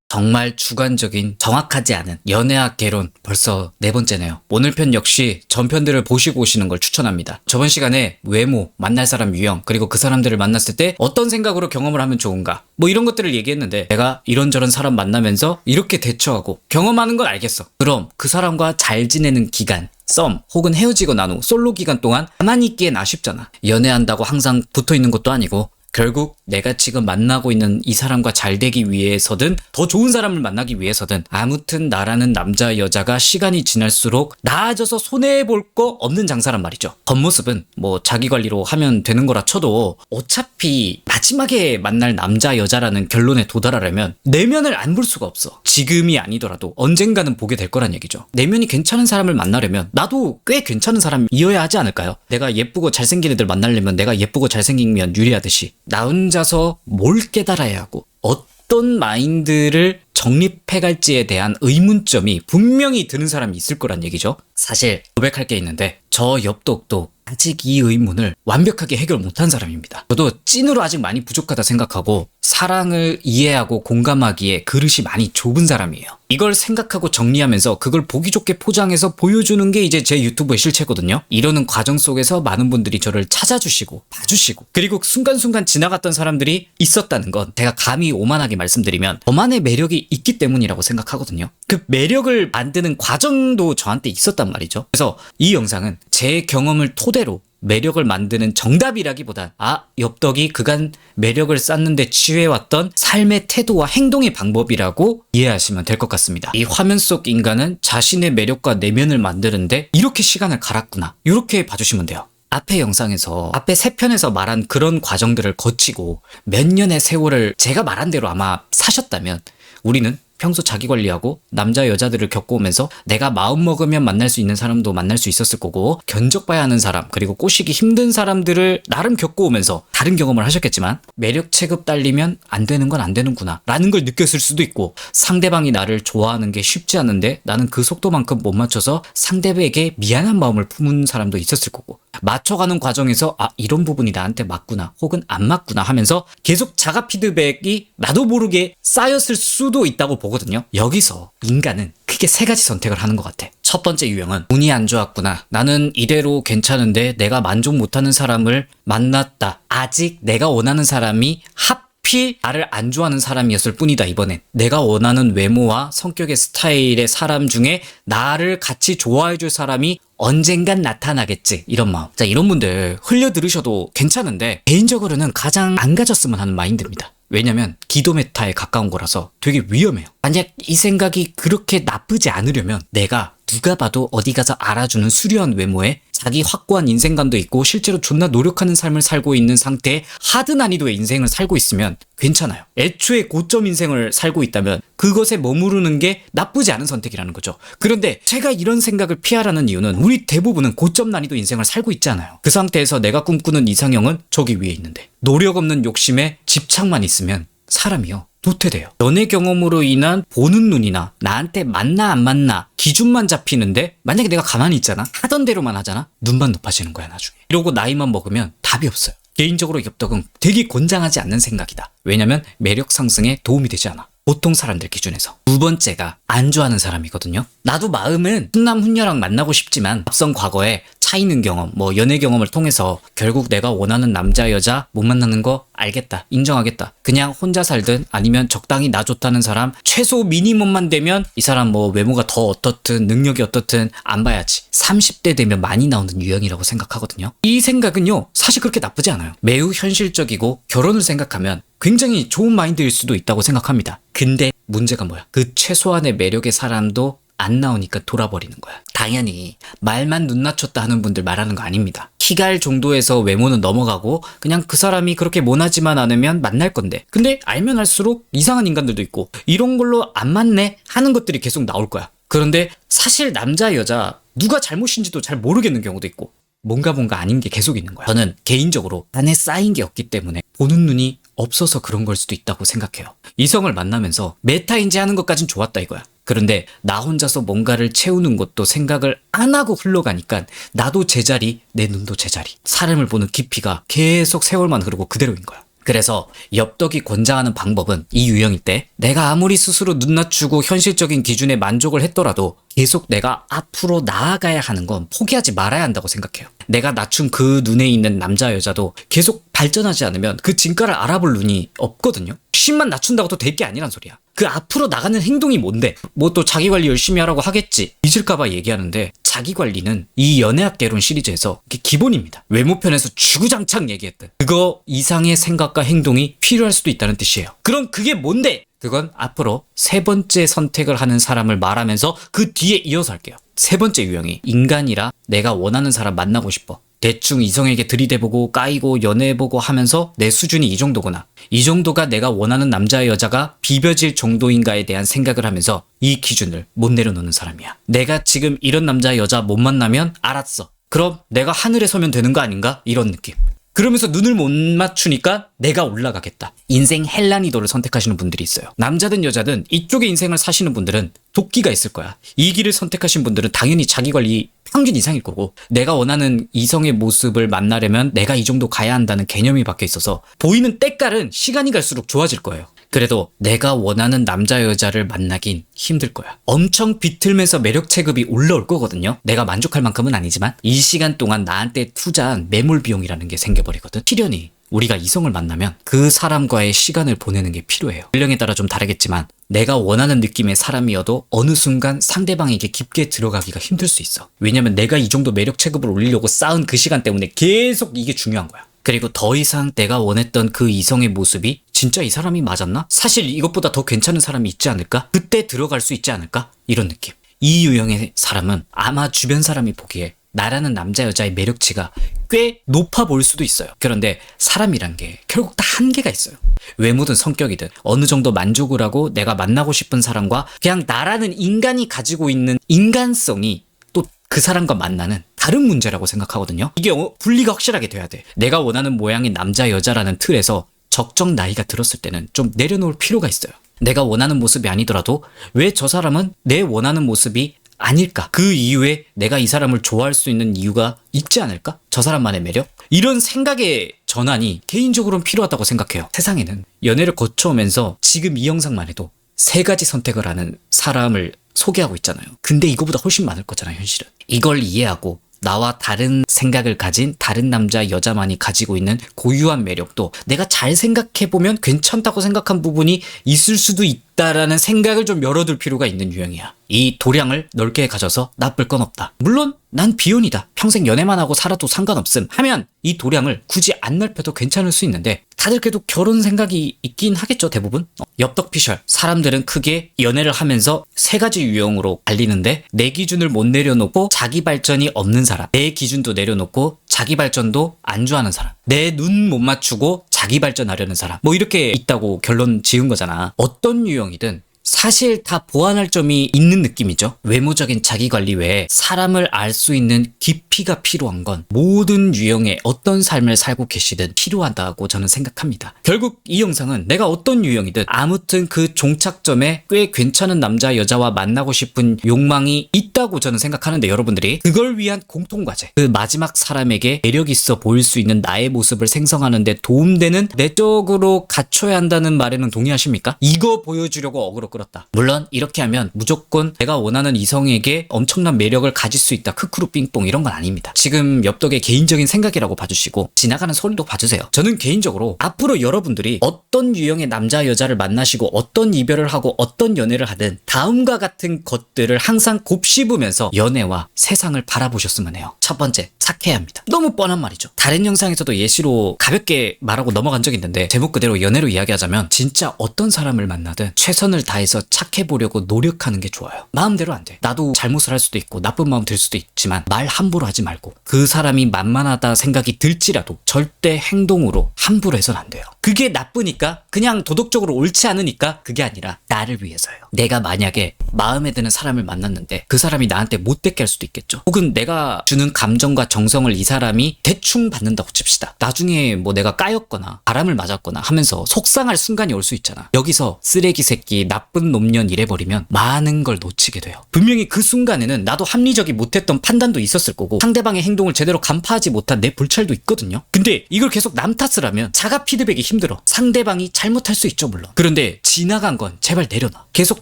정말 주관적인 정확하지 않은 연애학 개론 벌써 4번째네요. 오늘 편 역시 전편들을 보시고 오시는 걸 추천합니다. 저번 시간에 외모, 만날 사람 유형, 그리고 그 사람들을 만났을 때 어떤 생각으로 경험을 하면 좋은가 뭐 이런 것들을 얘기했는데 내가 이런저런 사람 만나면서 이렇게 대처하고 경험하는 건 알겠어. 그럼 그 사람과 잘 지내는 기간 썸 혹은 헤어지고 난 후 솔로 기간 동안 가만히 있기엔 아쉽잖아. 연애한다고 항상 붙어있는 것도 아니고 결국 내가 지금 만나고 있는 이 사람과 잘 되기 위해서든 더 좋은 사람을 만나기 위해서든 아무튼 나라는 남자 여자가 시간이 지날수록 나아져서 손해볼 거 없는 장사란 말이죠. 겉모습은 뭐 자기 관리로 하면 되는 거라 쳐도 어차피 마지막에 만날 남자 여자라는 결론에 도달하려면 내면을 안 볼 수가 없어. 지금이 아니더라도 언젠가는 보게 될 거란 얘기죠. 내면이 괜찮은 사람을 만나려면 나도 꽤 괜찮은 사람이어야 하지 않을까요? 내가 예쁘고 잘생긴 애들 만나려면 내가 예쁘고 잘생기면 유리하듯이 나 혼자서 뭘 깨달아야 하고 어떤 마인드를 정립해갈지에 대한 의문점이 분명히 드는 사람이 있을 거란 얘기죠. 사실 고백할 게 있는데 저 엽떡도 아직 이 의문을 완벽하게 해결 못한 사람입니다. 저도 찐으로 아직 많이 부족하다 생각하고 사랑을 이해하고 공감하기에 그릇이 많이 좁은 사람이에요. 이걸 생각하고 정리하면서 그걸 보기 좋게 포장해서 보여주는 게 이제 제 유튜브의 실체거든요. 이러는 과정 속에서 많은 분들이 저를 찾아주시고 봐주시고 그리고 순간순간 지나갔던 사람들이 있었다는 건 제가 감히 오만하게 말씀드리면 저만의 매력이 있기 때문이라고 생각하거든요. 그 매력을 만드는 과정도 저한테 있었단 말이죠. 그래서 이 영상은 제 경험을 토대로 매력을 만드는 정답이라기보단 엽떡이 그간 매력을 쌓는데 취해왔던 삶의 태도와 행동의 방법이라고 이해하시면 될 것 같습니다. 이 화면 속 인간은 자신의 매력과 내면을 만드는데 이렇게 시간을 갈았구나. 이렇게 봐주시면 돼요. 앞의 영상에서 앞에 3편에서 말한 그런 과정들을 거치고 몇 년의 세월을 제가 말한 대로 아마 사셨다면 우리는 평소 자기 관리하고 남자 여자들을 겪어오면서 내가 마음 먹으면 만날 수 있는 사람도 만날 수 있었을 거고 견적봐야 하는 사람 그리고 꼬시기 힘든 사람들을 나름 겪어오면서 다른 경험을 하셨겠지만 매력 체급 딸리면 안 되는 건 안 되는구나 라는 걸 느꼈을 수도 있고 상대방이 나를 좋아하는 게 쉽지 않은데 나는 그 속도만큼 못 맞춰서 상대에게 미안한 마음을 품은 사람도 있었을 거고 맞춰가는 과정에서 이런 부분이 나한테 맞구나 혹은 안 맞구나 하면서 계속 자가 피드백이 나도 모르게 쌓였을 수도 있다고 보거든요. 여기서 인간은 크게 3가지 선택을 하는 것 같아. 첫 번째 유형은 운이 안 좋았구나. 나는 이대로 괜찮은데 내가 만족 못하는 사람을 만났다. 아직 내가 원하는 사람이 하필 나를 안 좋아하는 사람이었을 뿐이다. 이번엔 내가 원하는 외모와 성격의 스타일의 사람 중에 나를 같이 좋아해줄 사람이 언젠간 나타나겠지 이런 마음. 자, 이런 분들 흘려 들으셔도 괜찮은데 개인적으로는 가장 안 가졌으면 하는 마인드입니다. 왜냐면 기도 메타에 가까운 거라서 되게 위험해요. 만약 이 생각이 그렇게 나쁘지 않으려면 내가 누가 봐도 어디 가서 알아주는 수려한 외모에 자기 확고한 인생관도 있고 실제로 존나 노력하는 삶을 살고 있는 상태에 하드 난이도의 인생을 살고 있으면 괜찮아요. 애초에 고점 인생을 살고 있다면 그것에 머무르는 게 나쁘지 않은 선택이라는 거죠. 그런데 제가 이런 생각을 피하라는 이유는 우리 대부분은 고점 난이도 인생을 살고 있잖아요. 그 상태에서 내가 꿈꾸는 이상형은 저기 위에 있는데 노력 없는 욕심에 집착만 있으면 사람이요 도태돼요. 연애 경험으로 인한 보는 눈이나 나한테 맞나 안 맞나 기준만 잡히는데 만약에 내가 가만히 있잖아. 하던 대로만 하잖아. 눈만 높아지는 거야 나중에. 이러고 나이만 먹으면 답이 없어요. 개인적으로 엽떡은 되게 권장하지 않는 생각이다. 왜냐면 매력 상승에 도움이 되지 않아. 보통 사람들 기준에서. 두 번째가 안 좋아하는 사람이거든요. 나도 마음은 훈남 훈녀랑 만나고 싶지만 앞선 과거에 차 있는 경험, 연애 경험을 통해서 결국 내가 원하는 남자 여자 못 만나는 거 알겠다. 인정하겠다. 그냥 혼자 살든 아니면 적당히 나 좋다는 사람 최소 미니멈만 되면 이 사람 외모가 더 어떻든 능력이 어떻든 안 봐야지. 30대 되면 많이 나오는 유형이라고 생각하거든요. 이 생각은요 사실 그렇게 나쁘지 않아요. 매우 현실적이고 결혼을 생각하면 굉장히 좋은 마인드일 수도 있다고 생각합니다. 근데 문제가 뭐야? 그 최소한의 매력의 사람도 안 나오니까 돌아버리는 거야. 당연히 말만 눈 낮췄다 하는 분들 말하는 거 아닙니다. 키갈 정도에서 외모는 넘어가고 그냥 그 사람이 그렇게 모나지만 않으면 만날 건데 근데 알면 알수록 이상한 인간들도 있고 이런 걸로 안 맞네 하는 것들이 계속 나올 거야. 그런데 사실 남자 여자 누가 잘못인지도 잘 모르겠는 경우도 있고 뭔가 아닌 게 계속 있는 거야. 저는 개인적으로 안에 쌓인 게 없기 때문에 보는 눈이 없어서 그런 걸 수도 있다고 생각해요. 이성을 만나면서 메타인지 하는 것까진 좋았다 이거야. 그런데 나 혼자서 뭔가를 채우는 것도 생각을 안 하고 흘러가니까 나도 제자리, 내 눈도 제자리. 사람을 보는 깊이가 계속 세월만 흐르고 그대로인 거야. 그래서 엽떡이 권장하는 방법은 이 유형일 때 내가 아무리 스스로 눈 낮추고 현실적인 기준에 만족을 했더라도 계속 내가 앞으로 나아가야 하는 건 포기하지 말아야 한다고 생각해요. 내가 낮춘 그 눈에 있는 남자 여자도 계속 발전하지 않으면 그 진가를 알아볼 눈이 없거든요. 10만 낮춘다고 또 될 게 아니란 소리야. 그 앞으로 나가는 행동이 뭔데? 뭐 또 자기 관리 열심히 하라고 하겠지. 잊을까봐 얘기하는데 자기 관리는 이 연애학개론 시리즈에서 기본입니다. 외모편에서 주구장창 얘기했던 그거 이상의 생각과 행동이 필요할 수도 있다는 뜻이에요. 그럼 그게 뭔데? 그건 앞으로 세 번째 선택을 하는 사람을 말하면서 그 뒤에 이어서 할게요. 세 번째 유형이 인간이라 내가 원하는 사람 만나고 싶어. 대충 이성에게 들이대보고 까이고 연애해보고 하면서 내 수준이 이 정도구나. 이 정도가 내가 원하는 남자 여자가 비벼질 정도인가에 대한 생각을 하면서 이 기준을 못 내려놓는 사람이야. 내가 지금 이런 남자 여자 못 만나면 알았어. 그럼 내가 하늘에 서면 되는 거 아닌가? 이런 느낌. 그러면서 눈을 못 맞추니까 내가 올라가겠다. 인생 헬라니도를 선택하시는 분들이 있어요. 남자든 여자든 이쪽의 인생을 사시는 분들은 도끼가 있을 거야. 이 길을 선택하신 분들은 당연히 자기 관리 평균 이상일 거고, 내가 원하는 이성의 모습을 만나려면 내가 이 정도 가야 한다는 개념이 박혀 있어서 보이는 때깔은 시간이 갈수록 좋아질 거예요. 그래도 내가 원하는 남자 여자를 만나긴 힘들 거야. 엄청 비틀면서 매력 체급이 올라올 거거든요. 내가 만족할 만큼은 아니지만 이 시간 동안 나한테 투자한 매몰 비용이라는 게 생겨버리거든. 필연히 우리가 이성을 만나면 그 사람과의 시간을 보내는 게 필요해요. 연령에 따라 좀 다르겠지만 내가 원하는 느낌의 사람이어도 어느 순간 상대방에게 깊게 들어가기가 힘들 수 있어. 왜냐면 내가 이 정도 매력 체급을 올리려고 쌓은 그 시간 때문에 계속 이게 중요한 거야. 그리고 더 이상 내가 원했던 그 이성의 모습이 진짜 이 사람이 맞았나? 사실 이것보다 더 괜찮은 사람이 있지 않을까? 그때 들어갈 수 있지 않을까? 이런 느낌. 이 유형의 사람은 아마 주변 사람이 보기에 나라는 남자 여자의 매력치가 꽤 높아 보일 수도 있어요. 그런데 사람이란 게 결국 다 한계가 있어요. 외모든 성격이든 어느 정도 만족을 하고 내가 만나고 싶은 사람과 그냥 나라는 인간이 가지고 있는 인간성이 또 그 사람과 만나는 다른 문제라고 생각하거든요. 이게 분리가 확실하게 돼야 돼. 내가 원하는 모양인 남자 여자라는 틀에서 적정 나이가 들었을 때는 좀 내려놓을 필요가 있어요. 내가 원하는 모습이 아니더라도 왜 저 사람은 내 원하는 모습이 아닐까? 그 이후에 내가 이 사람을 좋아할 수 있는 이유가 있지 않을까? 저 사람만의 매력? 이런 생각의 전환이 개인적으로는 필요하다고 생각해요. 세상에는 연애를 거쳐오면서 지금 이 영상만 해도 3가지 선택을 하는 사람을 소개하고 있잖아요. 근데 이거보다 훨씬 많을 거잖아요, 현실은. 이걸 이해하고 나와 다른 생각을 가진 다른 남자 여자만이 가지고 있는 고유한 매력도 내가 잘 생각해보면 괜찮다고 생각한 부분이 있을 수도 있다라는 생각을 좀 열어둘 필요가 있는 유형이야. 이 도량을 넓게 가져서 나쁠 건 없다. 물론 난 비혼이다, 평생 연애만 하고 살아도 상관없음 하면 이 도량을 굳이 안 넓혀도 괜찮을 수 있는데 다들 그래도 결혼 생각이 있긴 하겠죠, 대부분. 엽떡피셜. 사람들은 크게 연애를 하면서 3가지 유형으로 갈리는데 내 기준을 못 내려놓고 자기 발전이 없는 사람, 내 기준도 내려놓고 자기 발전도 안 좋아하는 사람, 내 눈 못 맞추고 자기 발전하려는 사람, 뭐 이렇게 있다고 결론 지은 거잖아. 어떤 유형이든 사실 다 보완할 점이 있는 느낌이죠. 외모적인 자기관리 외에 사람을 알 수 있는 깊이가 필요한 건 모든 유형의 어떤 삶을 살고 계시든 필요하다고 저는 생각합니다. 결국 이 영상은 내가 어떤 유형이든 아무튼 그 종착점에 꽤 괜찮은 남자 여자와 만나고 싶은 욕망이 있다고 저는 생각하는데, 여러분들이 그걸 위한 공통과제, 그 마지막 사람에게 매력 있어 보일 수 있는 나의 모습을 생성하는 데 도움되는 내적으로 갖춰야 한다는 말에는 동의하십니까? 이거 보여주려고 어그로 끌었다. 물론 이렇게 하면 무조건 내가 원하는 이성에게 엄청난 매력을 가질 수 있다, 크크루 삥뽕 이런 건 아닙니다. 지금 엽떡의 개인적인 생각이라고 봐주시고 지나가는 소리도 봐주세요. 저는 개인적으로 앞으로 여러분들이 어떤 유형의 남자 여자를 만나시고 어떤 이별을 하고 어떤 연애를 하든 다음과 같은 것들을 항상 곱씹으면서 연애와 세상을 바라보셨으면 해요. 첫 번째, 착해야 합니다. 너무 뻔한 말이죠. 다른 영상에서도 예시로 가볍게 말하고 넘어간 적이 있는데 제목 그대로 연애로 이야기하자면 진짜 어떤 사람을 만나든 최선을 다해서 착해 보려고 노력하는 게 좋아요. 마음대로 안 돼. 나도 잘못을 할 수도 있고 나쁜 마음 들 수도 있지만 말 함부로 하지 말고, 그 사람이 만만하다 생각이 들지라도 절대 행동으로 함부로 해서는 안 돼요. 그게 나쁘니까, 그냥 도덕적으로 옳지 않으니까 그게 아니라 나를 위해서예요. 내가 만약에 마음에 드는 사람을 만났는데 그 사람이 나한테 못되게 할 수도 있겠죠. 혹은 내가 주는 감정과 정성을 이 사람이 대충 받는다고 칩시다. 나중에 뭐 내가 까였거나 바람을 맞았거나 하면서 속상할 순간이 올 수 있잖아. 여기서 쓰레기 새끼, 나쁜 놈년 이래버리면 많은 걸 놓치게 돼요. 분명히 그 순간에는 나도 합리적이 못했던 판단도 있었을 거고 상대방의 행동을 제대로 간파하지 못한 내 불찰도 있거든요. 근데 이걸 계속 남 탓을 하면 자가 피드백이 힘들어. 상대방이 잘못할 수 있죠, 물론. 그런데 지나간 건 제발 내려놔. 계속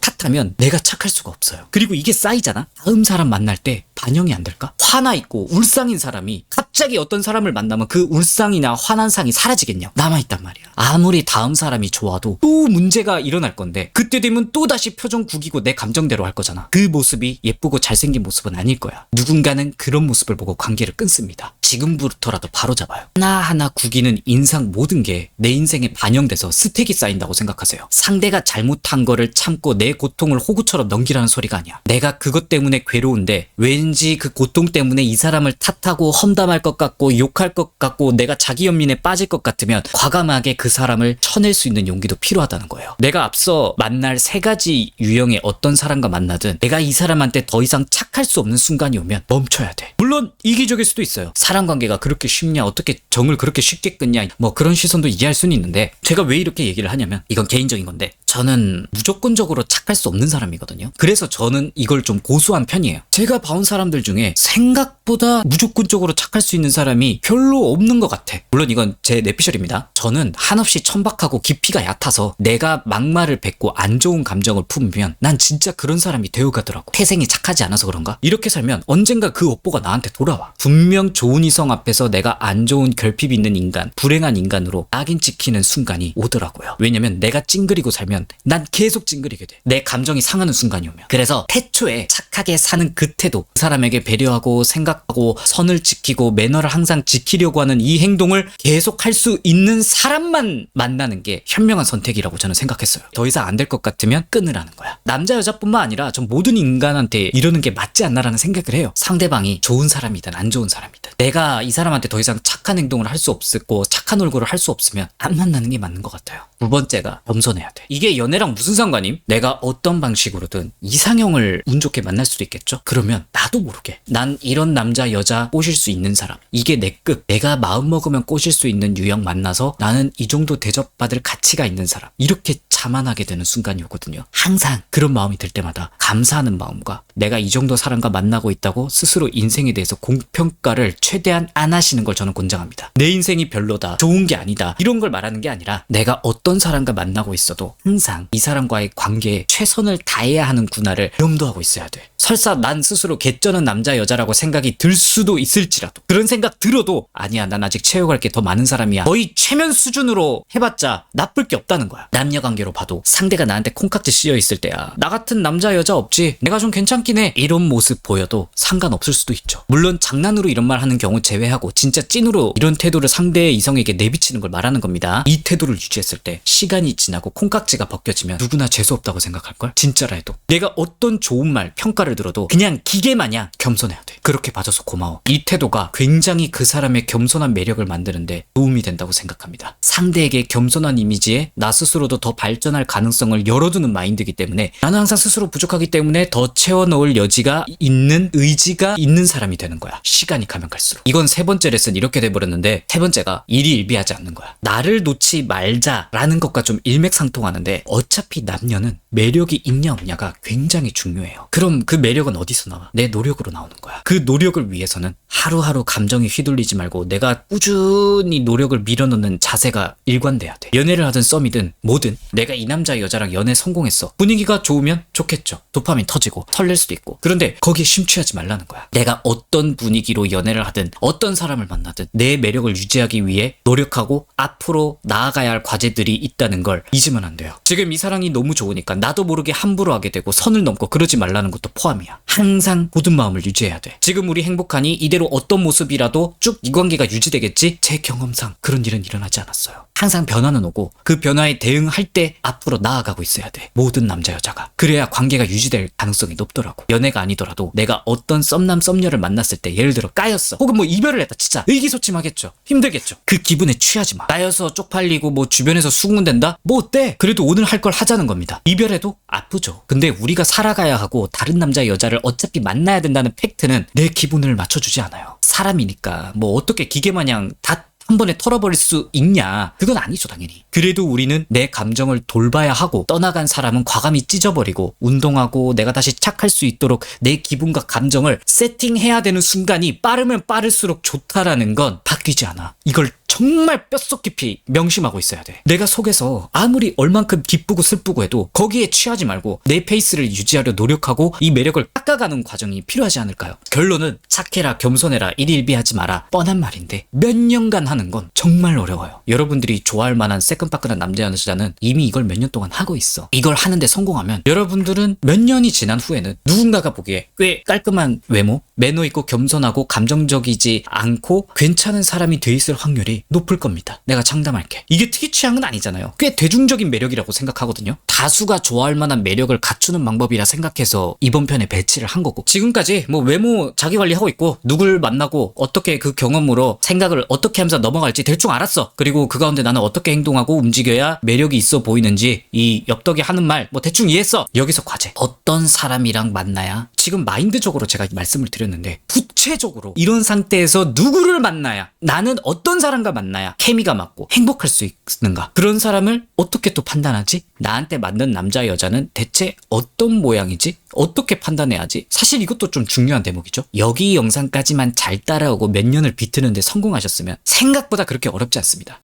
탓하면 내가 착할 수가 없어요. 그리고 이게 쌓이잖아. 다음 사람 만날 때 반영이 안 될까? 화나 있고 울상인 사람이 갑자기 갑자기 어떤 사람을 만나면 그 울상이나 화난상이 사라지겠냐? 남아있단 말이야. 아무리 다음 사람이 좋아도 또 문제가 일어날 건데 그때 되면 또다시 표정 구기고 내 감정대로 할 거잖아. 그 모습이 예쁘고 잘생긴 모습은 아닐 거야. 누군가는 그런 모습을 보고 관계를 끊습니다. 지금부터라도 바로잡아요. 하나하나 구기는 인상 모든 게 내 인생에 반영돼서 스택이 쌓인다고 생각하세요. 상대가 잘못한 거를 참고 내 고통을 호구처럼 넘기라는 소리가 아니야. 내가 그것 때문에 괴로운데 왠지 그 고통 때문에 이 사람을 탓하고 험담할 것 같고 욕할 것 같고 내가 자기 연민에 빠질 것 같으면 과감하게 그 사람을 쳐낼 수 있는 용기도 필요하다는 거예요. 내가 앞서 만날 3가지 유형의 어떤 사람과 만나든 내가 이 사람한테 더 이상 착할 수 없는 순간이 오면 멈춰야 돼. 물론 이기적일 수도 있어요. 사람 관계가 그렇게 쉽냐, 어떻게 정을 그렇게 쉽게 끊냐, 뭐 그런 시선도 이해할 수는 있는데 제가 왜 이렇게 얘기를 하냐면 이건 개인적인 건데 저는 무조건적으로 착할 수 없는 사람이거든요. 그래서 저는 이걸 좀 고수한 편이에요. 제가 봐온 사람들 중에 생각보다 무조건적으로 착할 수 있는 사람이 별로 없는 것 같아. 물론 이건 제 내피셜입니다. 저는 한없이 천박하고 깊이가 얕아서 내가 막말을 뱉고 안 좋은 감정을 품으면 난 진짜 그런 사람이 되어가더라고. 태생이 착하지 않아서 그런가? 이렇게 살면 언젠가 그 업보가 나한테 돌아와. 분명 좋은 이성 앞에서 내가 안 좋은 결핍 있는 인간, 불행한 인간으로 낙인 찍히는 순간이 오더라고요. 왜냐면 내가 찡그리고 살면 난 계속 찡그리게 돼. 내 감정이 상하는 순간이 오면. 그래서 태초에 착하게 사는 그 태도, 그 사람에게 배려하고 생각하고 선을 지키고 매너를 항상 지키려고 하는 이 행동을 계속 할 수 있는 사람만 만나는 게 현명한 선택이라고 저는 생각했어요. 더 이상 안 될 것 같으면 끊으라는 거야. 남자 여자뿐만 아니라 전 모든 인간한테 이러는 게 맞지 않나라는 생각을 해요. 상대방이 좋은 사람이든 안 좋은 사람이든 내가 이 사람한테 더 이상 착한 행동을 할 수 없고 착한 얼굴을 할 수 없으면 안 만나는 게 맞는 것 같아요. 2번째가 겸손해야 돼. 이게 연애랑 무슨 상관임? 내가 어떤 방식으로든 이상형을 운 좋게 만날 수도 있겠죠? 그러면 나도 모르게 난 이런 남자 여자 꼬실 수 있는 사람, 이게 내 끝, 내가 마음먹으면 꼬실 수 있는 유형 만나서 나는 이 정도 대접받을 가치가 있는 사람, 이렇게 자만하게 되는 순간이 오거든요. 항상 그런 마음이 들 때마다 감사하는 마음과 내가 이 정도 사람과 만나고 있다고 스스로 인생에 대해서 공평가를 최대한 안 하시는 걸 저는 권장합니다. 내 인생이 별로다, 좋은 게 아니다, 이런 걸 말하는 게 아니라 내가 어떤 사람과 만나고 있어도 항상 이 사람과의 관계에 최선을 다해야 하는구나를 염두하고 있어야 돼. 설사 난 스스로 개쩌는 남자 여자라고 생각이 들 수도 있을지라도, 그런 생각 들어도 아니야, 난 아직 채워갈 게 더 많은 사람이야, 거의 최면 수준으로 해봤자 나쁠 게 없다는 거야. 남녀 관계로 봐도 상대가 나한테 콩깍지 씌여 있을 때야 나 같은 남자 여자 없지, 내가 좀 괜찮긴 해, 이런 모습 보여도 상관없을 수도 있죠. 물론 장난으로 이런 말 하는 경우 제외하고 진짜 찐으로 이런 태도를 상대의 이성에게 내비치는 걸 말하는 겁니다. 이 태도를 유지했을 때 시간이 지나고 콩깍지가 벗겨지면 누구나 재수없다고 생각할걸? 진짜라 해도 내가 어떤 좋은 말, 평가를 들어도 그냥 기계마냥 겸손해야 돼. 그렇게 봐줘서 고마워. 이 태도가 굉장히 그 사람의 겸손한 매력을 만드는데 도움이 된다고 생각합니다. 상대에게 겸손한 이미지에 나 스스로도 더 발전할 가능성을 열어두는 마인드이기 때문에 나는 항상 스스로 부족하기 때문에 더 채워넣을 여지가 있는, 의지가 있는 사람이 되는 거야. 시간이 가면 갈수록. 이건 3번째 레슨 이렇게 돼버렸는데, 3번째가 일희일비하지 않는 거야. 나를 놓지 말자라는 것과 좀 일맥상통하는데 어차피 남녀는 매력이 있냐 없냐가 굉장히 중요해요. 그럼 그 매력은 어디서 나와? 내 노력으로 나오는 거야. 그 노력을 위해서는 하루하루 감정이 휘둘리지 말고 내가 꾸준히 노력을 밀어넣는 자세가 일관돼야 돼. 연애를 하든 썸이든 뭐든 내가 이 남자 여자랑 연애 성공했어, 분위기가 좋으면 좋겠죠. 도파민 터지고 설렐 수도 있고. 그런데 거기에 심취하지 말라는 거야. 내가 어떤 분위기로 연애를 하든 어떤 사람을 만나든 내 매력을 유지하기 위해 노력하고 앞으로 나아가야 할 과제들이 있다는 걸 잊으면 안 돼요. 지금 이 사랑이 너무 좋으니까 나도 모르게 함부로 하게 되고 선을 넘고 그러지 말라는 것도 포함이야. 항상 고든 마음을 유지해야 돼. 지금 우리 행복하니 이대로 어떤 모습이라도 쭉 이 관계가 유지되겠지? 제 경험상 그런 일은 일어나지 않았어요. 항상 변화는 오고 그 변화에 대응할 때 앞으로 나아가고 있어야 돼. 모든 남자 여자가. 그래야 관계가 유지될 가능성이 높더라고. 연애가 아니더라도 내가 어떤 썸남 썸녀를 만났을 때 예를 들어 까였어, 혹은 뭐 이별을 했다, 진짜 의기소침하겠죠, 힘들겠죠. 그 기분에 취하지 마. 까여서 쪽팔리고 뭐 주변에서 수군댄다? 뭐 어때? 그래도 오늘 할 걸 하자는 겁니다. 이별해도 아프죠. 근데 우리가 살아가야 하고 다른 남자 여자를 어차피 만나야 된다는 팩트는 내 기분을 맞춰주지 않아요. 사람이니까 뭐 어떻게 기계마냥 다 한 번에 털어버릴 수 있냐? 그건 아니죠, 당연히. 그래도 우리는 내 감정을 돌봐야 하고, 떠나간 사람은 과감히 찢어버리고 운동하고 내가 다시 착할 수 있도록 내 기분과 감정을 세팅해야 되는 순간이 빠르면 빠를수록 좋다라는 건 바뀌지 않아. 이걸 정말 뼛속 깊이 명심하고 있어야 돼. 내가 속에서 아무리 얼만큼 기쁘고 슬프고 해도 거기에 취하지 말고 내 페이스를 유지하려 노력하고 이 매력을 깎아가는 과정이 필요하지 않을까요? 결론은 착해라, 겸손해라, 일일비하지 마라. 뻔한 말인데 몇 년간 하는 건 정말 어려워요. 여러분들이 좋아할 만한 새끈빠끈한 남자 여자는 이미 이걸 몇 년 동안 하고 있어. 이걸 하는데 성공하면 여러분들은 몇 년이 지난 후에는 누군가가 보기에 꽤 깔끔한 외모, 매너 있고 겸손하고 감정적이지 않고 괜찮은 사람이 돼 있을 확률이 높을 겁니다. 내가 장담할게. 이게 특이 취향은 아니잖아요. 꽤 대중적인 매력이라고 생각하거든요. 다수가 좋아할 만한 매력을 갖추는 방법이라 생각해서 이번 편에 배치를 한 거고, 지금까지 뭐 외모 자기관리하고 있고 누굴 만나고 어떻게 그 경험으로 생각을 어떻게 하면서 넘어갈지 대충 알았어. 그리고 그 가운데 나는 어떻게 행동하고 움직여야 매력이 있어 보이는지 이 엽떡이 하는 말 뭐 대충 이해했어. 여기서 과제. 어떤 사람이랑 만나야, 지금 마인드적으로 제가 말씀을 드렸는데 구체적으로 이런 상태에서 누구를 만나야, 나는 어떤 사람과 만나야 케미가 맞고 행복할 수 있는가, 그런 사람을 어떻게 또 판단하지? 나한테 맞는 남자 여자는 대체 어떤 모양이지? 어떻게 판단해야지? 사실 이것도 좀 중요한 대목이죠. 여기 영상까지만 잘 따라오고 몇 년을 비트는데 성공하셨으면 생각보다 그렇게 어렵지 않습니다.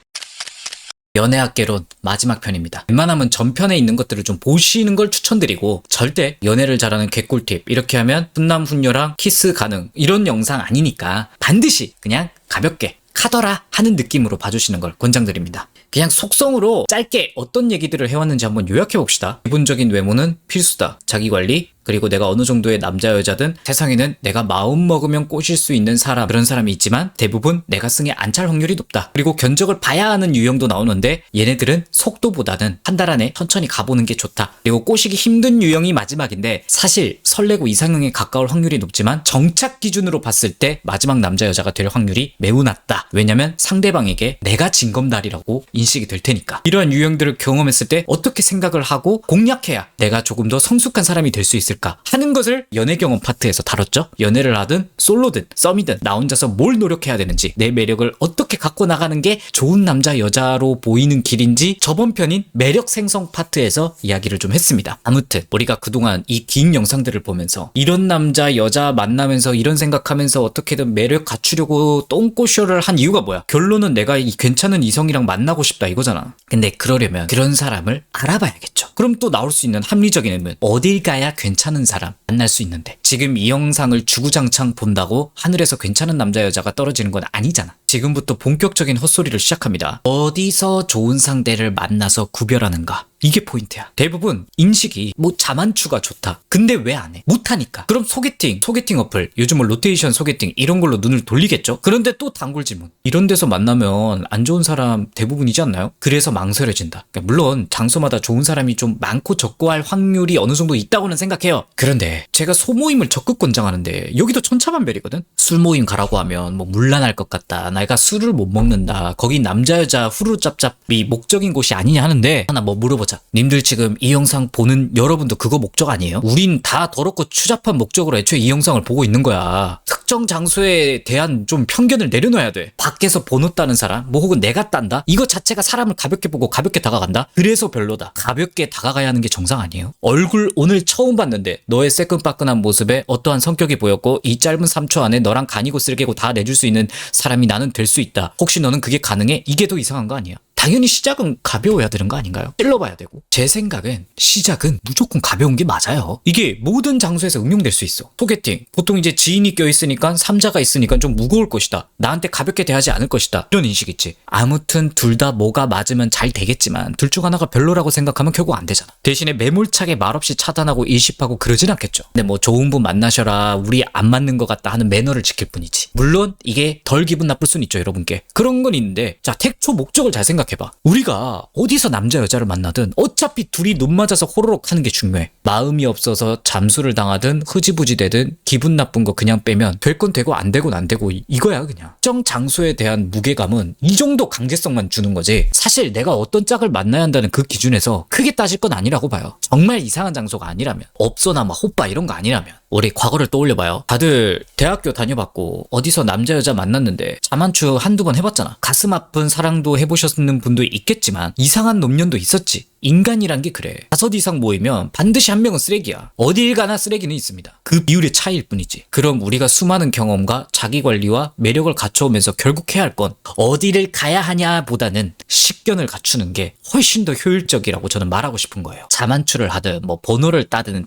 연애학개론 마지막 편입니다. 웬만하면 전편에 있는 것들을 좀 보시는 걸 추천드리고, 절대 연애를 잘하는 개꿀팁, 이렇게 하면 훈남훈녀랑 키스 가능, 이런 영상 아니니까 반드시 그냥 가볍게 카더라 하는 느낌으로 봐주시는 걸 권장드립니다. 그냥 속성으로 짧게 어떤 얘기들을 해왔는지 한번 요약해봅시다. 기본적인 외모는 필수다. 자기관리, 그리고 내가 어느 정도의 남자 여자든 세상에는 내가 마음 먹으면 꼬실 수 있는 사람, 그런 사람이 있지만 대부분 내가 승에 안 찰 확률이 높다. 그리고 견적을 봐야 하는 유형도 나오는데 얘네들은 속도보다는 한 달 안에 천천히 가보는 게 좋다. 그리고 꼬시기 힘든 유형이 마지막인데, 사실 설레고 이상형에 가까울 확률이 높지만 정착 기준으로 봤을 때 마지막 남자 여자가 될 확률이 매우 낮다. 왜냐면 상대방에게 내가 징검다리라고 인식이 될 테니까. 이러한 유형들을 경험했을 때 어떻게 생각을 하고 공략해야 내가 조금 더 성숙한 사람이 될 수 있을까 하는 것을 연애 경험 파트에서 다뤘죠. 연애를 하든 솔로든 썸이든 나 혼자서 뭘 노력해야 되는지, 내 매력을 어떻게 갖고 나가는 게 좋은 남자 여자로 보이는 길인지 저번 편인 매력 생성 파트에서 이야기를 좀 했습니다. 아무튼 우리가 그동안 이 긴 영상들을 보면서 이런 남자 여자 만나면서 이런 생각하면서 어떻게든 매력 갖추려고 똥꼬쇼를 한 이유가 뭐야? 결론은 내가 이 괜찮은 이성이랑 만나고 싶다 이거잖아. 근데 그러려면 그런 사람을 알아봐야겠죠. 그럼 또 나올 수 있는 합리적인 의문, 어딜 가야 괜찮은 사람 만날 수 있는데, 지금 이 영상을 주구장창 본다고 하늘에서 괜찮은 남자 여자가 떨어지는 건 아니잖아. 지금부터 본격적인 헛소리를 시작합니다. 어디서 좋은 상대를 만나서 구별하는가? 이게 포인트야. 대부분 인식이 뭐 자만추가 좋다. 근데 왜 안 해? 못하니까. 그럼 소개팅 어플, 요즘은 로테이션 소개팅 이런 걸로 눈을 돌리겠죠? 그런데 또 단골 질문. 이런 데서 만나면 안 좋은 사람 대부분이지 않나요? 그래서 망설여진다. 그러니까 물론 장소마다 좋은 사람이 좀 많고 적고 할 확률이 어느 정도 있다고는 생각해요. 그런데 제가 소모임을 적극 권장하는데 여기도 천차만별이거든? 술 모임 가라고 하면 뭐 문란할 것 같다. 내가 술을 못 먹는다. 거기 남자 여자 후루짭짭이 목적인 곳이 아니냐 하는데, 하나 뭐 물어보자. 님들 지금 이 영상 보는 여러분도 그거 목적 아니에요? 우린 다 더럽고 추잡한 목적으로 애초에 이 영상을 보고 있는 거야. 특정 장소에 대한 좀 편견을 내려놔야 돼. 밖에서 번호 따는 사람, 뭐 혹은 내가 딴다? 이거 자체가 사람을 가볍게 보고 가볍게 다가간다? 그래서 별로다. 가볍게 다가가야 하는 게 정상 아니에요? 얼굴 오늘 처음 봤는데 너의 새끈빠끈한 모습에 어떠한 성격이 보였고 이 짧은 3초 안에 너랑 간이고 쓸개고 다 내줄 수 있는 사람이 나는 될 수 있다. 혹시 너는 그게 가능해? 이게 더 이상한 거 아니야? 당연히 시작은 가벼워야 되는 거 아닌가요? 찔러봐야 되고. 제 생각엔 시작은 무조건 가벼운 게 맞아요. 이게 모든 장소에서 응용될 수 있어. 소개팅, 보통 이제 지인이 껴있으니까, 삼자가 있으니까 좀 무거울 것이다. 나한테 가볍게 대하지 않을 것이다. 이런 인식 있지. 아무튼 둘 다 뭐가 맞으면 잘 되겠지만 둘 중 하나가 별로라고 생각하면 결국 안 되잖아. 대신에 매몰차게 말없이 차단하고 일십하고 그러진 않겠죠. 근데 뭐 좋은 분 만나셔라, 우리 안 맞는 것 같다 하는 매너를 지킬 뿐이지. 물론 이게 덜 기분 나쁠 순 있죠, 여러분께. 그런 건 있는데, 자, 택초 목적을 잘 생각해. 우리가 어디서 남자 여자를 만나든 어차피 둘이 눈 맞아서 호로록 하는 게 중요해. 마음이 없어서 잠수를 당하든 흐지부지 되든 기분 나쁜 거 그냥 빼면 될 건 되고 안 되고는 안 되고 이거야 그냥. 특정 장소에 대한 무게감은 이 정도 강제성만 주는 거지, 사실 내가 어떤 짝을 만나야 한다는 그 기준에서 크게 따질 건 아니라고 봐요. 정말 이상한 장소가 아니라면, 업소나 막 호빠 이런 거 아니라면. 우리 과거를 떠올려봐요. 다들 대학교 다녀봤고 어디서 남자 여자 만났는데 자만추 한두 번 해봤잖아. 가슴 아픈 사랑도 해보셨는 분도 있겠지만 이상한 놈년도 있었지. 인간이란 게 그래. 5 이상 모이면 반드시 한 명은 쓰레기야. 어딜 가나 쓰레기는 있습니다. 그 비율의 차이일 뿐이지. 그럼 우리가 수많은 경험과 자기관리와 매력을 갖춰오면서 결국 해야 할 건 어디를 가야 하냐 보다는 식견을 갖추는 게 훨씬 더 효율적이라고 저는 말하고 싶은 거예요. 자만추를 하든 뭐 번호를 따였든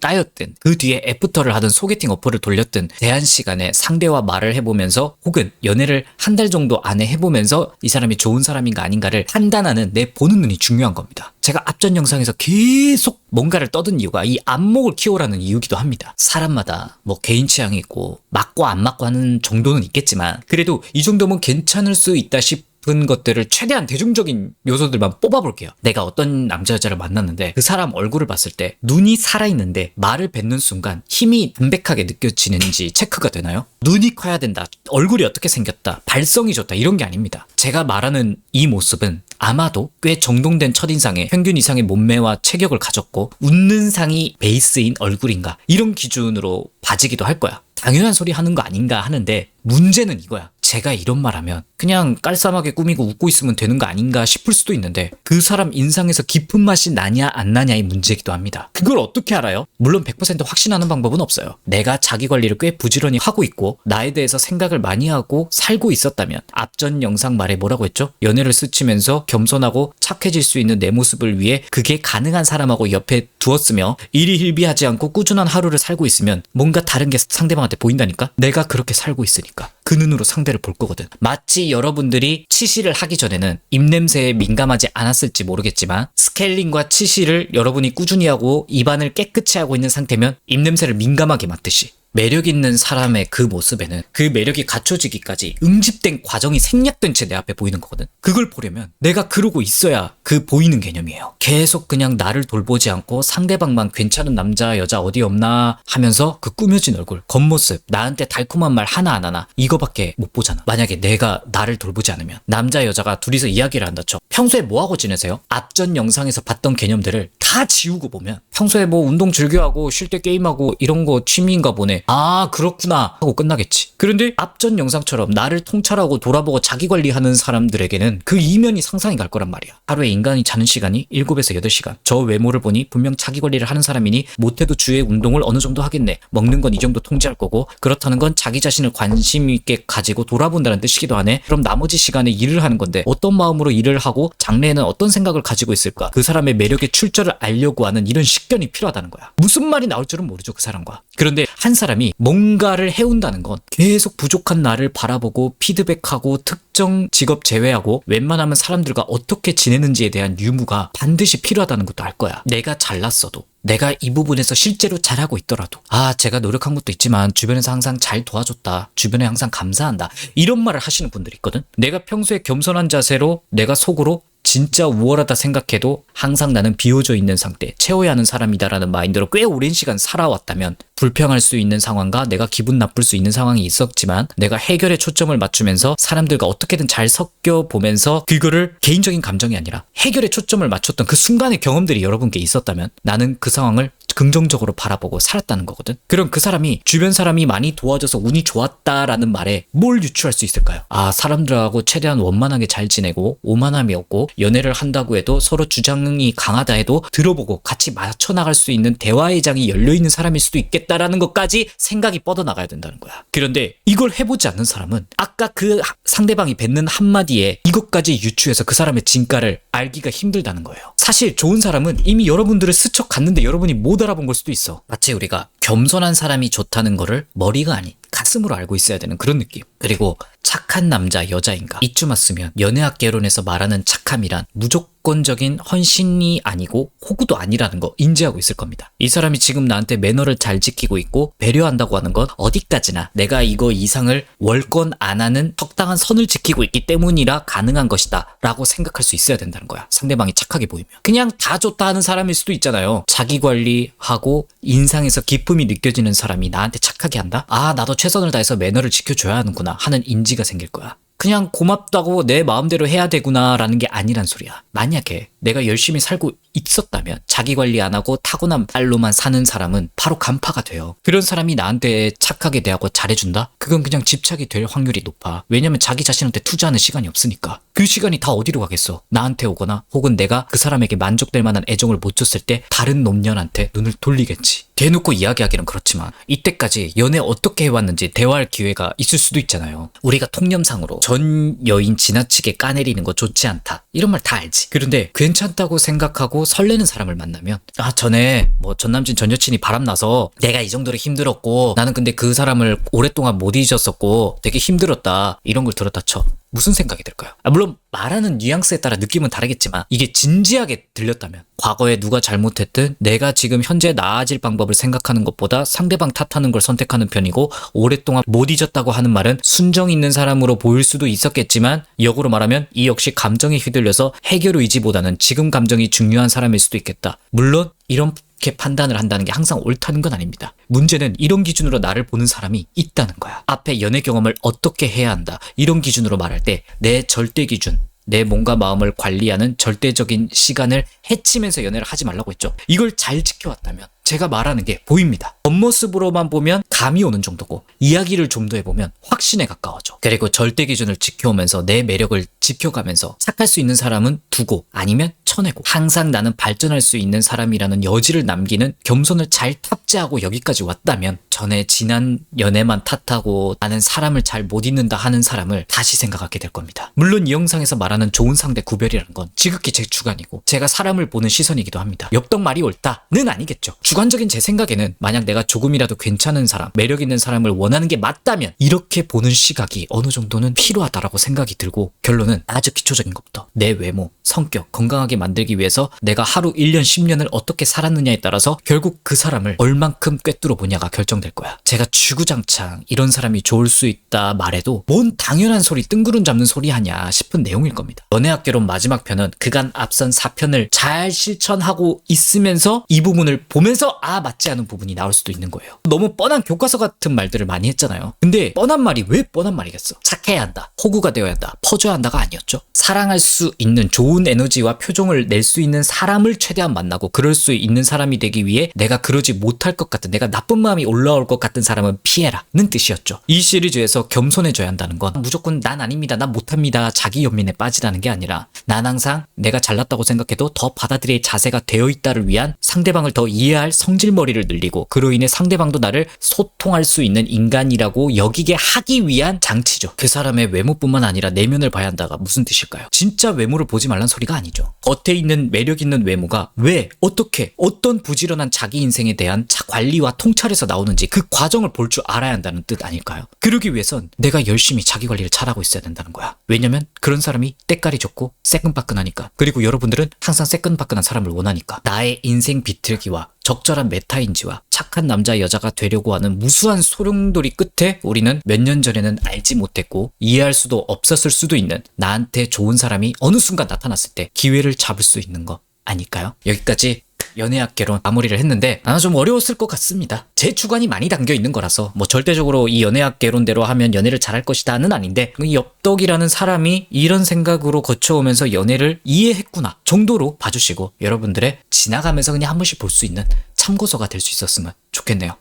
그 뒤에 애프터를 하든 소개팅 어플을 돌렸든 대한 시간에 상대와 말을 해보면서 혹은 연애를 한 달 정도 안에 해보면서 이 사람이 좋은 사람인가 아닌가를 판단하는 내 보는 눈이 중요한 겁니다. 제가 앞전 영상에서 계속 뭔가를 떠든 이유가 이 안목을 키우라는 이유기도 합니다. 사람마다 뭐 개인 취향이 있고 맞고 안 맞고 하는 정도는 있겠지만 그래도 이 정도면 괜찮을 수 있다 싶은 것들을 최대한 대중적인 요소들만 뽑아볼게요. 내가 어떤 남자 여자를 만났는데 그 사람 얼굴을 봤을 때 눈이 살아있는데 말을 뱉는 순간 힘이 담백하게 느껴지는지 체크가 되나요? 눈이 커야 된다, 얼굴이 어떻게 생겼다, 발성이 좋다 이런 게 아닙니다. 제가 말하는 이 모습은 아마도 꽤 정돈된 첫인상에 평균 이상의 몸매와 체격을 가졌고 웃는 상이 베이스인 얼굴인가 이런 기준으로 봐지기도 할 거야. 당연한 소리 하는 거 아닌가 하는데 문제는 이거야. 제가 이런 말 하면 그냥 깔쌈하게 꾸미고 웃고 있으면 되는 거 아닌가 싶을 수도 있는데 그 사람 인상에서 깊은 맛이 나냐 안 나냐의 문제이기도 합니다. 그걸 어떻게 알아요? 물론 100% 확신하는 방법은 없어요. 내가 자기 관리를 꽤 부지런히 하고 있고 나에 대해서 생각을 많이 하고 살고 있었다면 앞전 영상 말에 뭐라고 했죠? 연애를 스치면서 겸손하고 착해질 수 있는 내 모습을 위해 그게 가능한 사람하고 옆에 두었으며 일이 hil비하지 않고 꾸준한 하루를 살고 있으면 뭔가 다른 게 상대방한테 보인다니까? 내가 그렇게 살고 있으니까. 그 눈으로 상대를 볼 거거든. 마치 여러분들이 치실을 하기 전에는 입냄새에 민감하지 않았을지 모르겠지만 스케일링과 치실을 여러분이 꾸준히 하고 입안을 깨끗이 하고 있는 상태면 입냄새를 민감하게 맡듯이 매력 있는 사람의 그 모습에는 그 매력이 갖춰지기까지 응집된 과정이 생략된 채 내 앞에 보이는 거거든. 그걸 보려면 내가 그러고 있어야 그 보이는 개념이에요. 계속 그냥 나를 돌보지 않고 상대방만 괜찮은 남자 여자 어디 없나 하면서 그 꾸며진 얼굴 겉모습 나한테 달콤한 말 하나 안 하나 이거밖에 못 보잖아. 만약에 내가 나를 돌보지 않으면 남자 여자가 둘이서 이야기를 한다 쳐. 평소에 뭐하고 지내세요? 앞전 영상에서 봤던 개념들을 다 지우고 보면 평소에 뭐 운동 즐겨하고 쉴 때 게임하고 이런 거 취미인가 보네. 아 그렇구나 하고 끝나겠지. 그런데 앞전 영상처럼 나를 통찰하고 돌아보고 자기관리하는 사람들에게는 그 이면이 상상이 갈 거란 말이야. 하루에 인간이 자는 시간이 7에서 8시간. 저 외모를 보니 분명 자기관리를 하는 사람이니 못해도 주에 운동을 어느 정도 하겠네. 먹는 건 이 정도 통제할 거고 그렇다는 건 자기 자신을 관심 있게 가지고 돌아본다는 뜻이기도 하네. 그럼 나머지 시간에 일을 하는 건데 어떤 마음으로 일을 하고 장래에는 어떤 생각을 가지고 있을까? 그 사람의 매력의 출처를 알려고 하는 이런 식견이 필요하다는 거야. 무슨 말이 나올 줄은 모르죠 그 사람과. 그런데 한 사람이 뭔가를 해온다는 건 계속 부족한 나를 바라보고 피드백하고 특정 직업 제외하고 웬만하면 사람들과 어떻게 지내는지에 대한 유무가 반드시 필요하다는 것도 알 거야. 내가 잘났어도 내가 이 부분에서 실제로 잘하고 있더라도 아 제가 노력한 것도 있지만 주변에서 항상 잘 도와줬다. 주변에 항상 감사한다. 이런 말을 하시는 분들이 있거든. 내가 평소에 겸손한 자세로 내가 속으로 진짜 우월하다 생각해도 항상 나는 비워져 있는 상태, 채워야 하는 사람이다라는 마인드로 꽤 오랜 시간 살아왔다면 불평할 수 있는 상황과 내가 기분 나쁠 수 있는 상황이 있었지만 내가 해결에 초점을 맞추면서 사람들과 어떻게든 잘 섞여 보면서 그거를 개인적인 감정이 아니라 해결에 초점을 맞췄던 그 순간의 경험들이 여러분께 있었다면 나는 그 상황을 긍정적으로 바라보고 살았다는 거거든. 그럼 그 사람이 주변 사람이 많이 도와줘서 운이 좋았다라는 말에 뭘 유추할 수 있을까요? 아 사람들하고 최대한 원만하게 잘 지내고 오만함이 없고 연애를 한다고 해도 서로 주장이 강하다 해도 들어보고 같이 맞춰 나갈 수 있는 대화의 장이 열려있는 사람일 수도 있겠다라는 것까지 생각이 뻗어나가야 된다는 거야. 그런데 이걸 해보지 않는 사람은 아까 그 상대방이 뱉는 한마디에 이것까지 유추해서 그 사람의 진가를 알기가 힘들다는 거예요. 사실 좋은 사람은 이미 여러분들을 스쳐 갔는데 여러분이 못 알아본 걸 수도 있어. 마치 우리가 겸손한 사람이 좋다는 거를 머리가 아닌 가슴으로 알고 있어야 되는 그런 느낌. 그리고 착한 남자 여자인가 이쯤 왔으면 연애학 개론에서 말하는 착함이란 무조건적인 헌신이 아니고 호구도 아니라는 거 인지하고 있을 겁니다. 이 사람이 지금 나한테 매너를 잘 지키고 있고 배려한다고 하는 건 어디까지나 내가 이거 이상을 월권 안 하는 적당한 선을 지키고 있기 때문이라 가능한 것이다 라고 생각할 수 있어야 된다는 거야. 상대방이 착하게 보이면. 그냥 다 좋다 하는 사람일 수도 있잖아요. 자기 관리하고 인상에서 기쁨이 느껴지는 사람이 나한테 착하게 한다? 아 나도 최선을 다해서 매너를 지켜줘야 하는구나 하는 인지가 생길 거야. 그냥 고맙다고 내 마음대로 해야 되구나 라는 게 아니란 소리야. 만약에 내가 열심히 살고 있었다면 자기 관리 안 하고 타고난 빨로만 사는 사람은 바로 간파가 돼요. 그런 사람이 나한테 착하게 대하고 잘해준다? 그건 그냥 집착이 될 확률이 높아. 왜냐면 자기 자신한테 투자하는 시간이 없으니까. 그 시간이 다 어디로 가겠어? 나한테 오거나 혹은 내가 그 사람에게 만족될 만한 애정을 못 줬을 때 다른 놈년한테 눈을 돌리겠지. 대놓고 이야기하기는 그렇지만 이때까지 연애 어떻게 해왔는지 대화할 기회가 있을 수도 있잖아요. 우리가 통념상으로 전 여인 지나치게 까내리는 거 좋지 않다, 이런 말 다 알지. 그런데 괜찮다고 생각하고 설레는 사람을 만나면 전에 전 남친 전 여친이 바람나서 내가 이 정도로 힘들었고 나는 근데 그 사람을 오랫동안 못 잊었었고 되게 힘들었다, 이런 걸 들었다 쳐. 무슨 생각이 들까요? 물론 말하는 뉘앙스에 따라 느낌은 다르겠지만 이게 진지하게 들렸다면, 과거에 누가 잘못했든 내가 지금 현재 나아질 방법을 생각하는 것보다 상대방 탓하는 걸 선택하는 편이고, 오랫동안 못 잊었다고 하는 말은 순정 있는 사람으로 보일 수도 있었겠지만 역으로 말하면 이 역시 감정에 휘둘려서 해결 의지보다는 지금 감정이 중요한 사람일 수도 있겠다. 물론 이렇게 판단을 한다는 게 항상 옳다는 건 아닙니다. 문제는 이런 기준으로 나를 보는 사람이 있다는 거야. 앞에 연애 경험을 어떻게 해야 한다, 이런 기준으로 말할 때 내 절대 기준, 내 몸과 마음을 관리하는 절대적인 시간을 해치면서 연애를 하지 말라고 했죠. 이걸 잘 지켜왔다면 제가 말하는 게 보입니다. 겉모습으로만 보면 감이 오는 정도고, 이야기를 좀 더 해보면 확신에 가까워져. 그리고 절대 기준을 지켜오면서 내 매력을 지켜가면서 착할 수 있는 사람은 두고 아니면 쳐내고, 항상 나는 발전할 수 있는 사람이라는 여지를 남기는 겸손을 잘 탑재하고 여기까지 왔다면, 전에 지난 연애만 탓하고 나는 사람을 잘 못 잊는다 하는 사람을 다시 생각하게 될 겁니다. 물론 이 영상에서 말하는 좋은 상대 구별이라는 건 지극히 제 주관이고 제가 사람을 보는 시선이기도 합니다. 엽떡 말이 옳다는 아니겠죠. 주관적인 제 생각에는 만약 내가 조금이라도 괜찮은 사람, 매력 있는 사람을 원하는 게 맞다면 이렇게 보는 시각이 어느 정도는 필요하다라고 생각이 들고, 결론은 아주 기초적인 것부터 내 외모, 성격 건강하게 만들기 위해서 내가 하루 1년 10년을 어떻게 살았느냐에 따라서 결국 그 사람을 얼만큼 꿰뚫어 보냐가 결정될 거야. 제가 주구장창 이런 사람이 좋을 수 있다 말해도 뭔 당연한 소리, 뜬구름 잡는 소리 하냐 싶은 내용일 겁니다. 연애학 개론 마지막 편은 그간 앞선 4편을 잘 실천하고 있으면서 이 부분을 보면서 맞지 않은 부분이 나올 수도 있는 거예요. 너무 뻔한 교과서 같은 말들을 많이 했잖아요. 근데 뻔한 말이 왜 뻔한 말이겠어? 착해야 한다, 호구가 되어야 한다, 퍼줘야 한다가 아니었죠. 사랑할 수 있는 좋은 에너지와 표정을 낼 수 있는 사람을 최대한 만나고, 그럴 수 있는 사람이 되기 위해 내가 그러지 못할 것 같은, 내가 나쁜 마음이 올라올 것 같은 사람은 피해라는 뜻이었죠. 이 시리즈에서 겸손해져야 한다는 건 무조건 난 아닙니다, 난 못합니다, 자기 연민에 빠지라는 게 아니라, 난 항상 내가 잘났다고 생각해도 더 받아들일 자세가 되어 있다를 위한, 상대방을 더 이해할 성질머리를 늘리고 그로 인해 상대방도 나를 소통할 수 있는 인간이라고 여기게 하기 위한 장치죠. 그 사람의 외모뿐만 아니라 내면을 봐야 한다가 무슨 뜻일까요? 진짜 외모를 보지 말란 소리가 아니죠. 겉에 있는 매력 있는 외모가 왜, 어떻게, 어떤 부지런한 자기 인생에 대한 관리와 통찰에서 나오는지 그 과정을 볼 줄 알아야 한다는 뜻 아닐까요? 그러기 위해선 내가 열심히 자기 관리를 잘하고 있어야 된다는 거야. 왜냐면 그런 사람이 때깔이 좋고 새끈바끈하니까. 그리고 여러분들은 항상 새끈바끈한 사람을 원하니까. 나의 인생 비틀기와 적절한 메타인지와 착한 남자 여자가 되려고 하는 무수한 소용돌이 끝에 우리는 몇 년 전에는 알지 못했고 이해할 수도 없었을 수도 있는 나한테 좋은 사람이 어느 순간 나타났을 때 기회를 잡을 수 있는 거 아닐까요? 여기까지 연애학 개론 마무리를 했는데 좀 어려웠을 것 같습니다. 제 주관이 많이 담겨 있는 거라서 절대적으로 이 연애학 개론대로 하면 연애를 잘할 것이다는 아닌데, 이 엽떡이라는 사람이 이런 생각으로 거쳐오면서 연애를 이해했구나 정도로 봐주시고 여러분들의 지나가면서 그냥 한 번씩 볼 수 있는 참고서가 될 수 있었으면 좋겠네요.